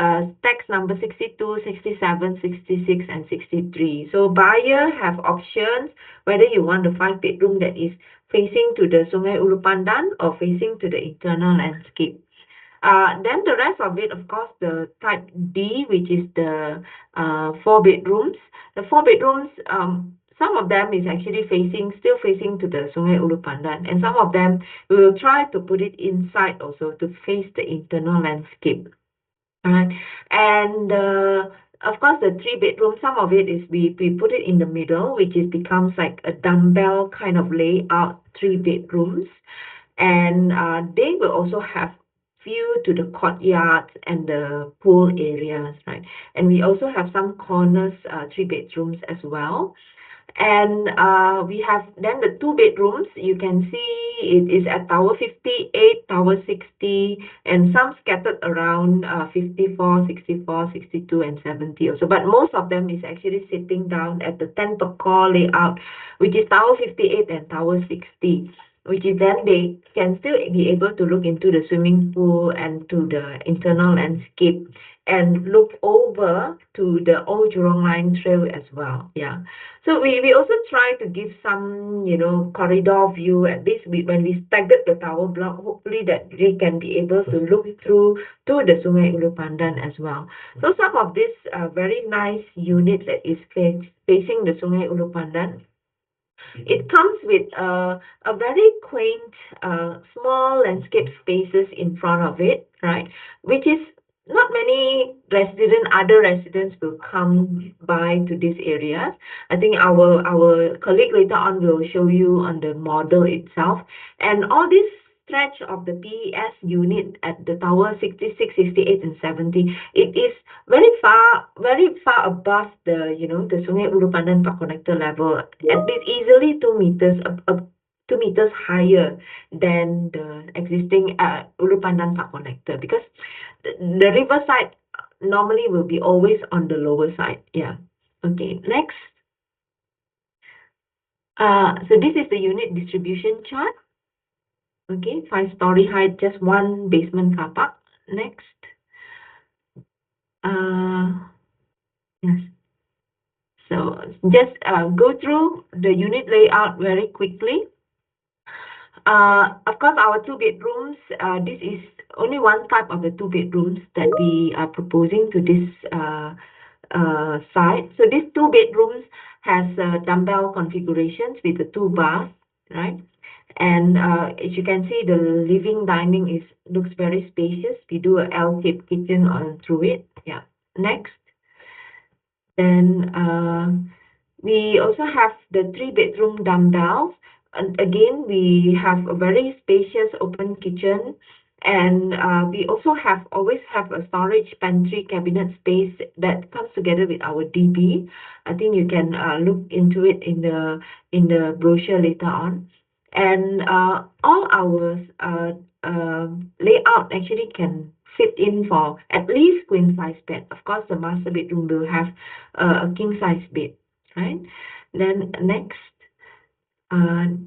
tax number 62, 67, 66, and 63. So buyer have options whether you want the 5 bedroom that is facing to the Sungai Ulu Pandan or facing to the internal landscape. Then the rest of it, of course, the type D, which is the 4 bedrooms. The 4 bedrooms, some of them is actually still facing to the Sungai Ulu Pandan, and some of them we will try to put it inside also to face the internal landscape. All right, and of course, the 3 bedroom, some of it is we put it in the middle, which is becomes like a dumbbell kind of layout 3 bedrooms, and they will also have view to the courtyard and the pool areas, right? And we also have some corners 3 bedrooms as well. And we have then the two bedrooms. You can see it is at Tower 58, Tower 60, and some scattered around 54, 64, 62, and 70 also. But most of them is actually sitting down at the 10 per core layout, which is Tower 58 and Tower 60, which is then they can still be able to look into the swimming pool and to the internal landscape and look over to the old Jurong Line Trail as well. Yeah. So we also try to give some, corridor view. At least when we staggered the tower block, hopefully that they can be able to look through to the Sungai Ulu Pandan as well. So some of these very nice units that is facing the Sungai Ulu Pandan, it comes with a very quaint, small landscape spaces in front of it, right? Which is not many other residents will come by to these areas. I think our colleague later on will show you on the model itself. And all this stretch of the PES unit at the tower 66, 68, and 70, it is very far above the Sungai Ulu Pandan Park Connector level, at least easily 2 meters, 2 meters higher than the existing Ulu Pandan Park Connector, because the riverside normally will be always on the lower side. Yeah. Okay, next. So this is the unit distribution chart. Okay, 5-story height, just one basement car park. Next. Yes. So just go through the unit layout very quickly. Of course, our two bedrooms, this is only one type of the two bedrooms that we are proposing to this site. So these two bedrooms has dumbbell configurations with the two baths, right? And as you can see, the living dining looks very spacious. We do a L-shaped kitchen on through it. Yeah. Next. Then we also have the three-bedroom dumbbells. And again, we have a very spacious open kitchen. And we also always have a storage pantry cabinet space that comes together with our DB. I think you can look into it in the brochure later on. And all our layout actually can fit in for at least queen size bed. Of course, the master bedroom will have a king size bed, right? Then next,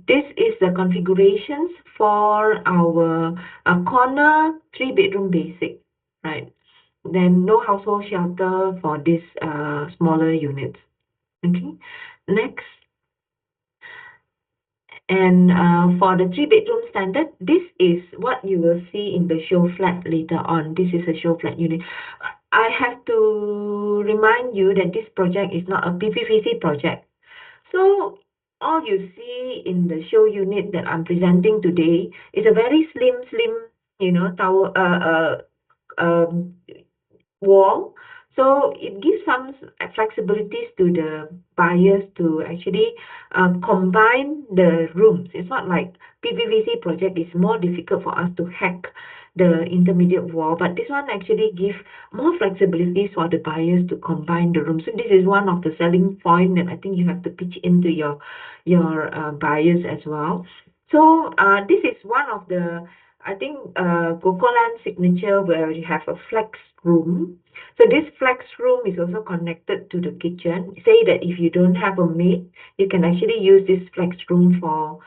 this is the configurations for our corner 3-bedroom basic, right? Then no household shelter for these smaller units. Okay, next. And for the 3-bedroom standard, this is what you will see in the show flat later on. This is a show flat unit. I have to remind you that this project is not a PPVC project. So all you see in the show unit that I'm presenting today is a very slim, tower, um, wall. So it gives some flexibilities to the buyers to actually combine the rooms. It's not like PVC project is more difficult for us to hack the intermediate wall, but this one actually gives more flexibilities for the buyers to combine the rooms. So this is one of the selling point that I think you have to pitch into your buyers as well. So this is one of the, I think, Gokolan signature, where you have a flex room. So this flex room is also connected to the kitchen. Say that if you don't have a maid, you can actually use this flex room for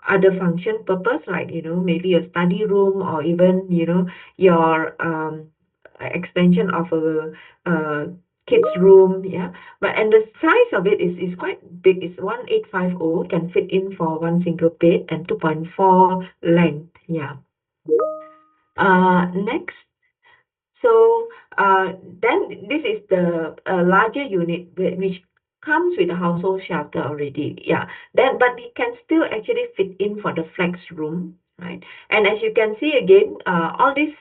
other function purpose, like, maybe a study room, or even, your extension of a kids room. Yeah. And the size of it is quite big. It's 1850, can fit in for one single bed, and 2.4 length. Yeah. Next. So then this is the larger unit, which comes with a household shelter already. Yeah. But it can still actually fit in for the flex room, right? And as you can see again, all this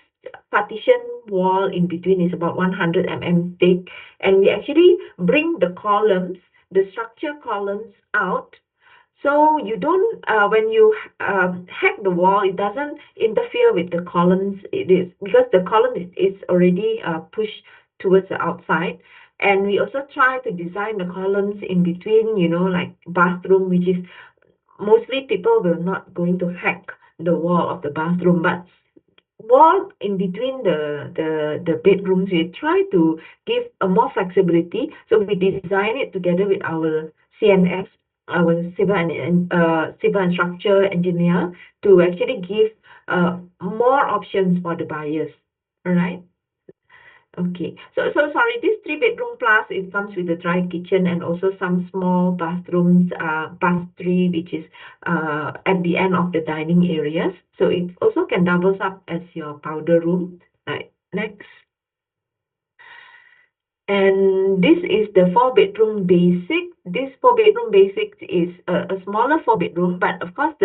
partition wall in between is about 100 thick, and we actually bring the columns, the structure columns out. So you don't, when you hack the wall, it doesn't interfere with the columns. It is because the column is already pushed towards the outside. And we also try to design the columns in between, like bathroom, which is mostly people will not going to hack the wall of the bathroom, but wall in between the bedrooms, we try to give a more flexibility. So we design it together with our CNS, our civil and structure engineer, to actually give more options for the buyers. All right. Okay. So sorry, this three-bedroom plus, it comes with a dry kitchen and also some small bathrooms, bath three, which is at the end of the dining areas. So it also can doubles up as your powder room. Right. Next. And this is the four-bedroom basic. This four-bedroom basic is a smaller four-bedroom, but of course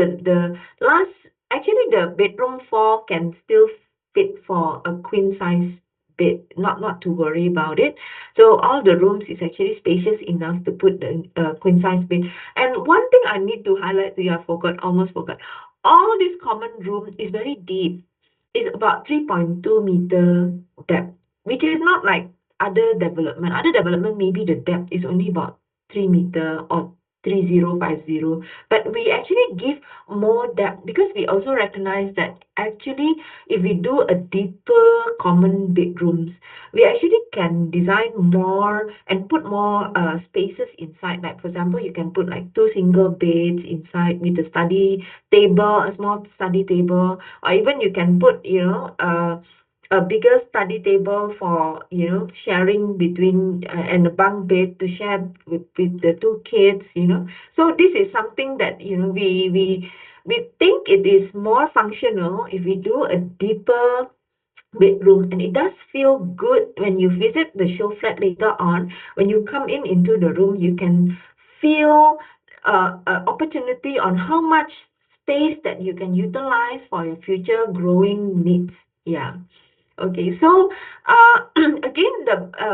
actually the bedroom four can still fit for a queen size bed. Not to worry about it. So all the rooms is actually spacious enough to put the queen size bed. And one thing I need to highlight to you, almost forgot. All this common room is very deep. It's about 3.2 meter depth, which is not like other development. Other development, maybe the depth is only about 3 meter or 3050. But we actually give more depth because we also recognize that actually if we do a deeper common bedrooms, we actually can design more and put more spaces inside. Like for example, you can put like two single beds inside with a study table, a small study table, or even you can put, a bigger study table for, sharing between and a bunk bed to share with the two kids. So this is something that, we think it is more functional if we do a deeper bedroom, and it does feel good when you visit the show flat later on. When you come in into the room, you can feel opportunity on how much space that you can utilize for your future growing needs. Yeah. Okay, so again,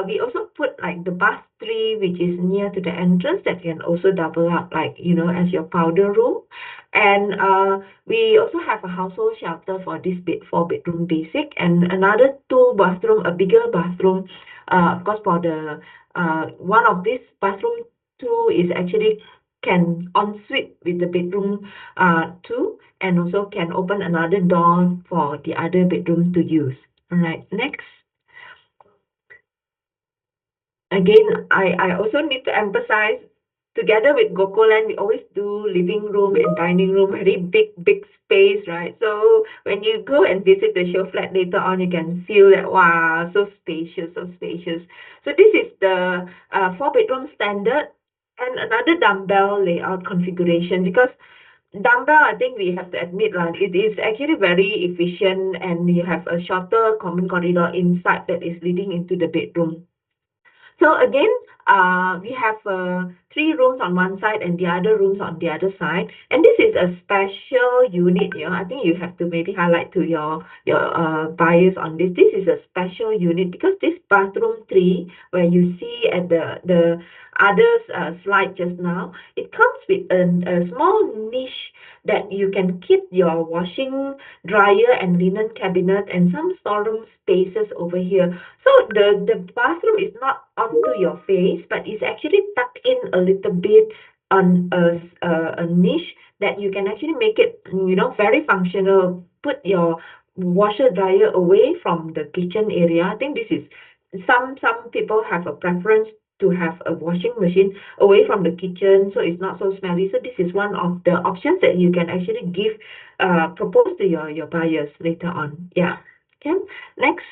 we also put like the bath tree, which is near to the entrance, that can also double up, like, as your powder room. And we also have a household shelter for this four-bedroom basic, and another two bathroom, a bigger bathroom. Of course, for the one of this bathroom two is actually can ensuite with the bedroom two, and also can open another door for the other bedroom to use. All right, next. Again, I also need to emphasize, together with Gokoland, we always do living room and dining room, very big space, right? So when you go and visit the show flat later on, you can feel that, wow, so spacious, so spacious. So this is the four-bedroom standard, and another dumbbell layout configuration, because dumbbell, I think we have to admit, right, it is actually very efficient, and you have a shorter common corridor inside that is leading into the bedroom. So again, we have three rooms on one side and the other rooms on the other side. And this is a special unit. I think you have to maybe highlight to your buyers on this. This is a special unit because this bathroom three, where you see at the others slide just now, it comes with a small niche that you can keep your washing, dryer, and linen cabinet, and some storeroom spaces over here. So the bathroom is not onto your face, but it's actually tucked in a little bit on a niche that you can actually make it, very functional. Put your washer dryer away from the kitchen area. I think this is some people have a preference to have a washing machine away from the kitchen, so it's not so smelly. So this is one of the options that you can actually propose to your buyers later on. Yeah. Okay. Next.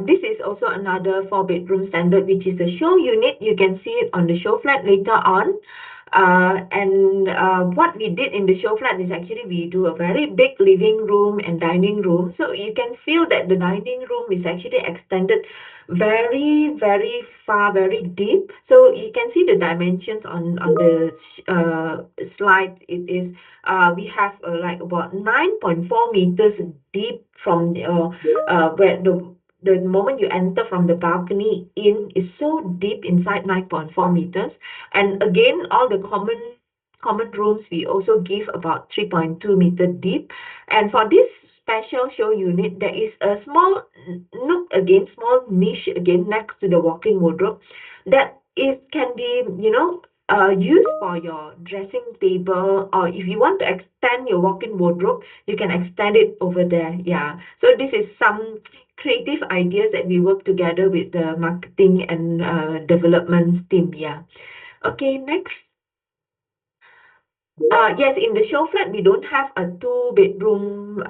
This is also another four-bedroom standard, which is the show unit. You can see it on the show flat later on. And what we did in the show flat is actually we do a very big living room and dining room. So you can feel that the dining room is actually extended very, very far, very deep. So you can see the dimensions on the slide. It is we have like about 9.4 meters deep from where the moment you enter from the balcony in is so deep inside 9.4 meters. And again, all the common rooms we also give about 3.2 meter deep. And for this special show unit, there is a small nook, again, small niche again next to the walk-in wardrobe that is can be, used for your dressing table, or if you want to extend your walk-in wardrobe, you can extend it over there. Yeah. So this is some creative ideas that we work together with the marketing and development team. Yeah. Okay, next. Yes, in the show flat, we don't have a two-bedroom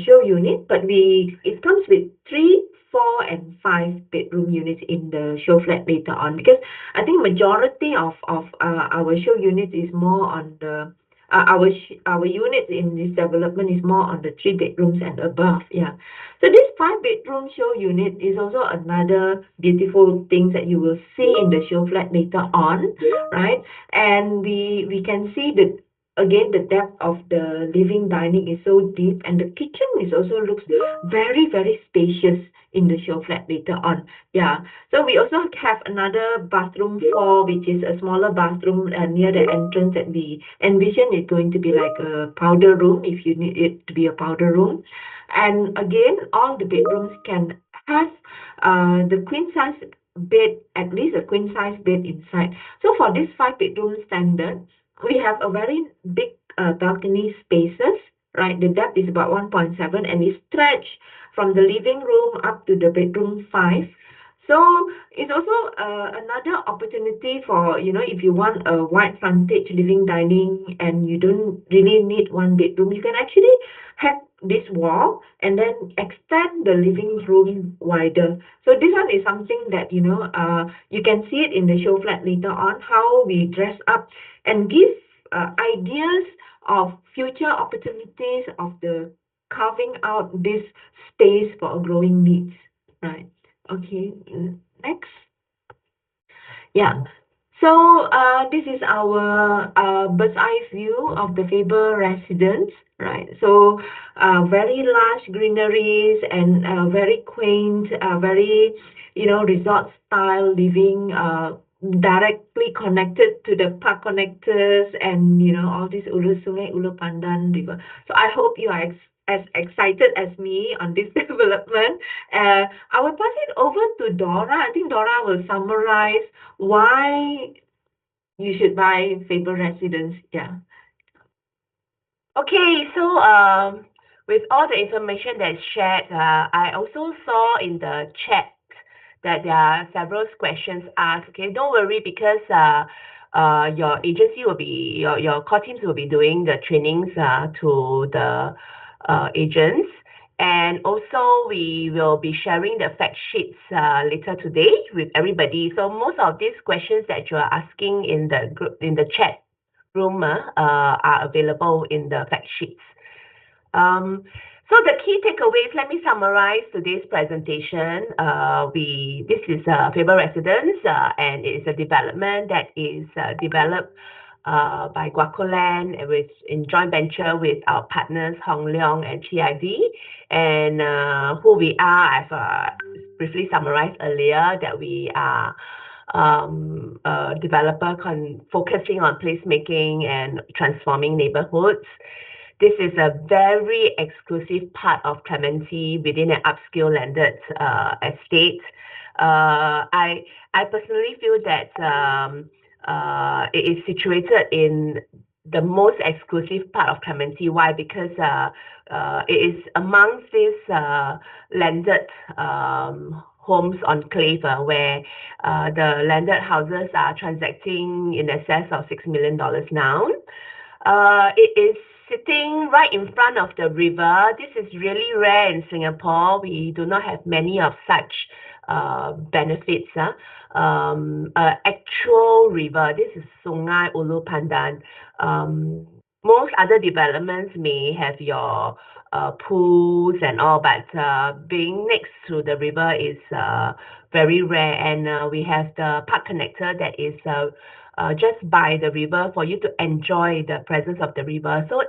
show unit, but it comes with three, four, and five-bedroom units in the show flat later on. Because I think majority of our show units is more on the our units in this development is more on the three bedrooms and above. Yeah. So this five-bedroom show unit is also another beautiful thing that you will see in the show flat later on, right? And we can see that again the depth of the living dining is so deep, and the kitchen is also looks very very spacious in the show flat later on. Yeah. So we also have another bathroom 4, which is a smaller bathroom near the entrance that we envision it going to be like a powder room if you need it to be a powder room. And again, all the bedrooms can have the queen size bed, at least a queen size bed inside. So for this 5-bedroom standard, we have a very big balcony spaces, right? The depth is about 1.7 and it stretch from the living room up to the bedroom 5. So it's also another opportunity for, if you want a wide frontage living dining and you don't really need one bedroom, you can actually have this wall and then extend the living room wider. So this one is something that, you can see it in the show flat later on, how we dress up and give ideas of future opportunities of the carving out this space for growing needs. Right. Okay. Next. Yeah. So this is our bird's eye view of the Faber residence, right? So very large greeneries and very quaint, very resort style living, directly connected to the park connectors and all these Ulu Sungai, Ulu Pandan river. So I hope you are as excited as me on this development. I will pass it over to Dora. I think Dora will summarize why you should buy Faber Residence. Yeah. Okay, so with all the information that's shared, I also saw in the chat that there are several questions asked. Okay, don't worry because your agency will be your core teams will be doing the trainings to the agents, and also we will be sharing the fact sheets later today with everybody. So most of these questions that you are asking in the group in the chat room are available in the fact sheets. So the key takeaways, let me summarize today's presentation. This is Faber Residence, and it is a development that is developed by Guacoland in joint venture with our partners Hong Leong and TIV. And who we are, I've briefly summarized earlier that we are a developer focusing on placemaking and transforming neighborhoods. This is a very exclusive part of Clementi within an upscale landed estate. I personally feel that it is situated in the most exclusive part of Clementi. Why? Because it is amongst these landed homes enclave where the landed houses are transacting in excess of $6 million now. It is sitting right in front of the river. This is really rare in Singapore. We do not have many of such benefits. Actual river. This is Sungai Ulu Pandan. Most other developments may have your pools and all, but being next to the river is very rare. And we have the park connector that is just by the river for you to enjoy the presence of the river. So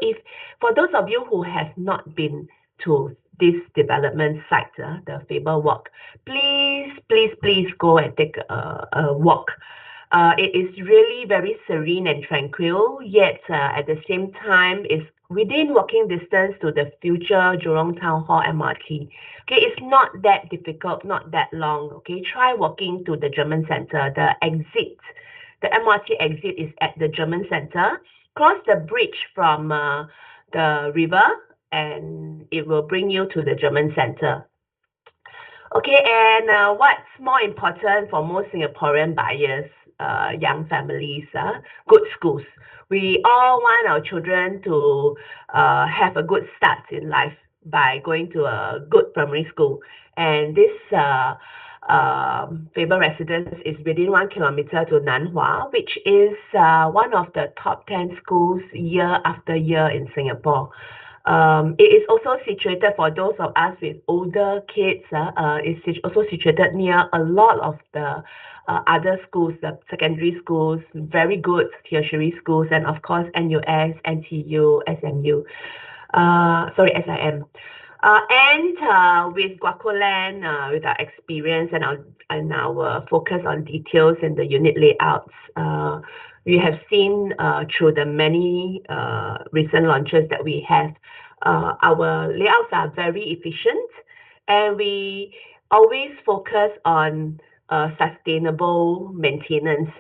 for those of you who have not been to this development site, the Faber Walk, please go and take a walk. It is really very serene and tranquil, yet at the same time is within walking distance to the future Jurong Town Hall MRT. Okay, it's not that difficult, not that long. Okay, try walking to the German Center. The MRT exit is at the German Center. Cross the bridge from the river, and it will bring you to the German Center. Okay, and what's more important for most Singaporean buyers, young families, good schools. We all want our children to have a good start in life by going to a good primary school. And this Faber residence is within 1 kilometer to Nanhua, which is one of the top 10 schools year after year in Singapore. It is also situated for those of us with older kids. It's also situated near a lot of the other schools, the secondary schools, very good tertiary schools, and of course NUS, NTU, SMU. SIM. With Guacoland, with our experience and our focus on details and the unit layouts, we have seen through the many recent launches that we have, our layouts are very efficient, and we always focus on sustainable maintenance.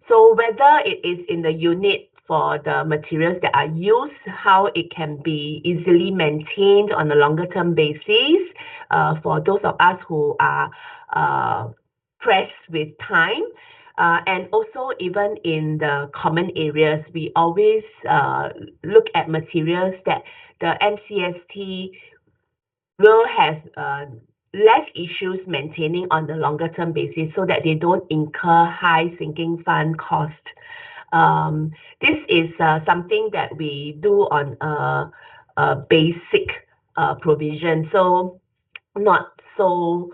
So whether it is in the unit for the materials that are used, how it can be easily maintained on a longer term basis, for those of us who are pressed with time, and also even in the common areas, we always look at materials that the MCST will have less issues maintaining on the longer term basis so that they don't incur high sinking fund cost. This is something that we do on a basic provision, so not so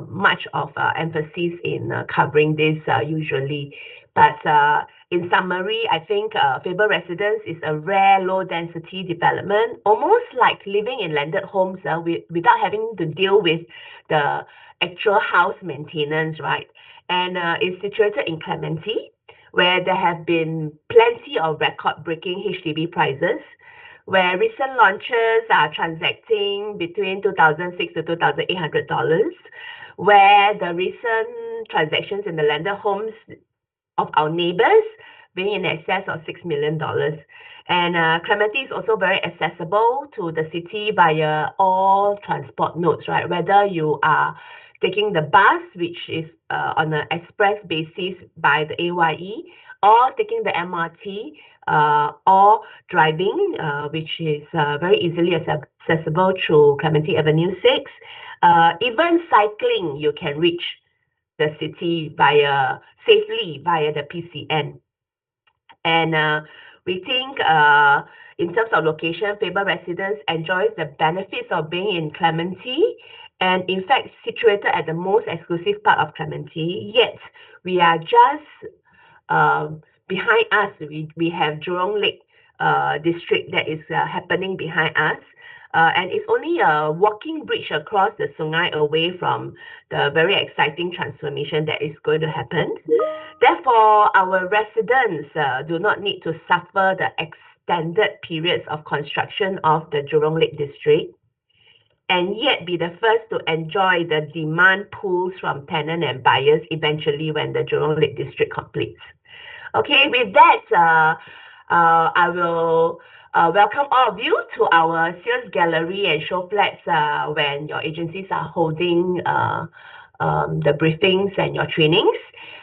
much of emphasis in covering this usually. But in summary, I think Faber Residence is a rare low-density development, almost like living in landed homes without having to deal with the actual house maintenance, right? And it's situated in Clementi, where there have been plenty of record-breaking HDB prices, where recent launches are transacting between $2,600 to $2,800, where the recent transactions in the landed homes of our neighbors being in excess of $6 million. And Clementi is also very accessible to the city via all transport nodes, right? Whether you are taking the bus, which is on an express basis by the AYE, or taking the MRT, or driving, which is very easily accessible through Clementi Avenue 6. Even cycling, you can reach the city safely via the PCN. And we think in terms of location, Faber Residence enjoys the benefits of being in Clementi, and in fact situated at the most exclusive part of Clementi. Yet we are just behind us. We have Jurong Lake district that is happening behind us. And it's only a walking bridge across the Sungai away from the very exciting transformation that is going to happen. Therefore, our residents do not need to suffer the extended periods of construction of the Jurong Lake district, and yet be the first to enjoy the demand pools from tenant and buyers eventually when the Jurong Lake district completes. Okay, with that, I will welcome all of you to our sales gallery and show flats when your agencies are holding the briefings and your trainings.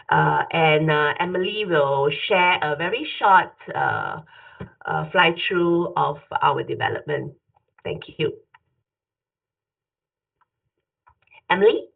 And Emily will share a very short fly-through of our development. Thank you. Emily?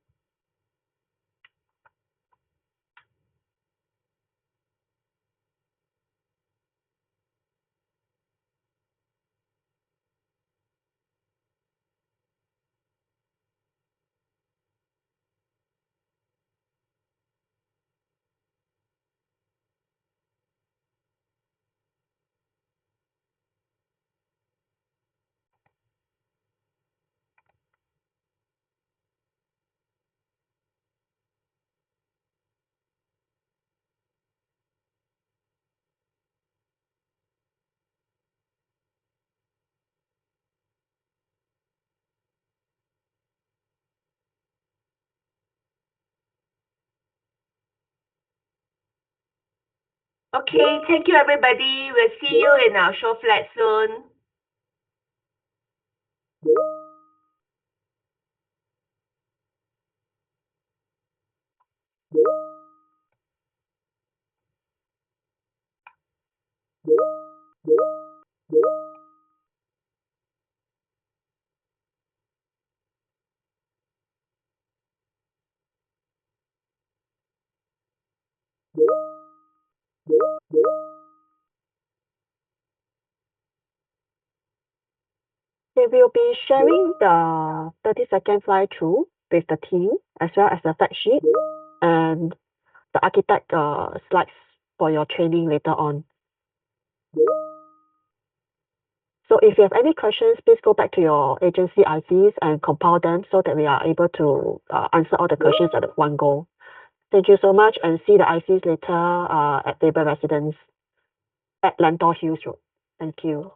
Okay, thank you everybody. We'll see you in our show flat soon. They will be sharing the 30-second fly-through with the team, as well as the fact sheet and the architect slides for your training later on. So if you have any questions, please go back to your agency ICs and compile them so that we are able to answer all the questions at one go. Thank you so much, and see the ICs later at Faber Residence at Lentor Hills Road. Thank you.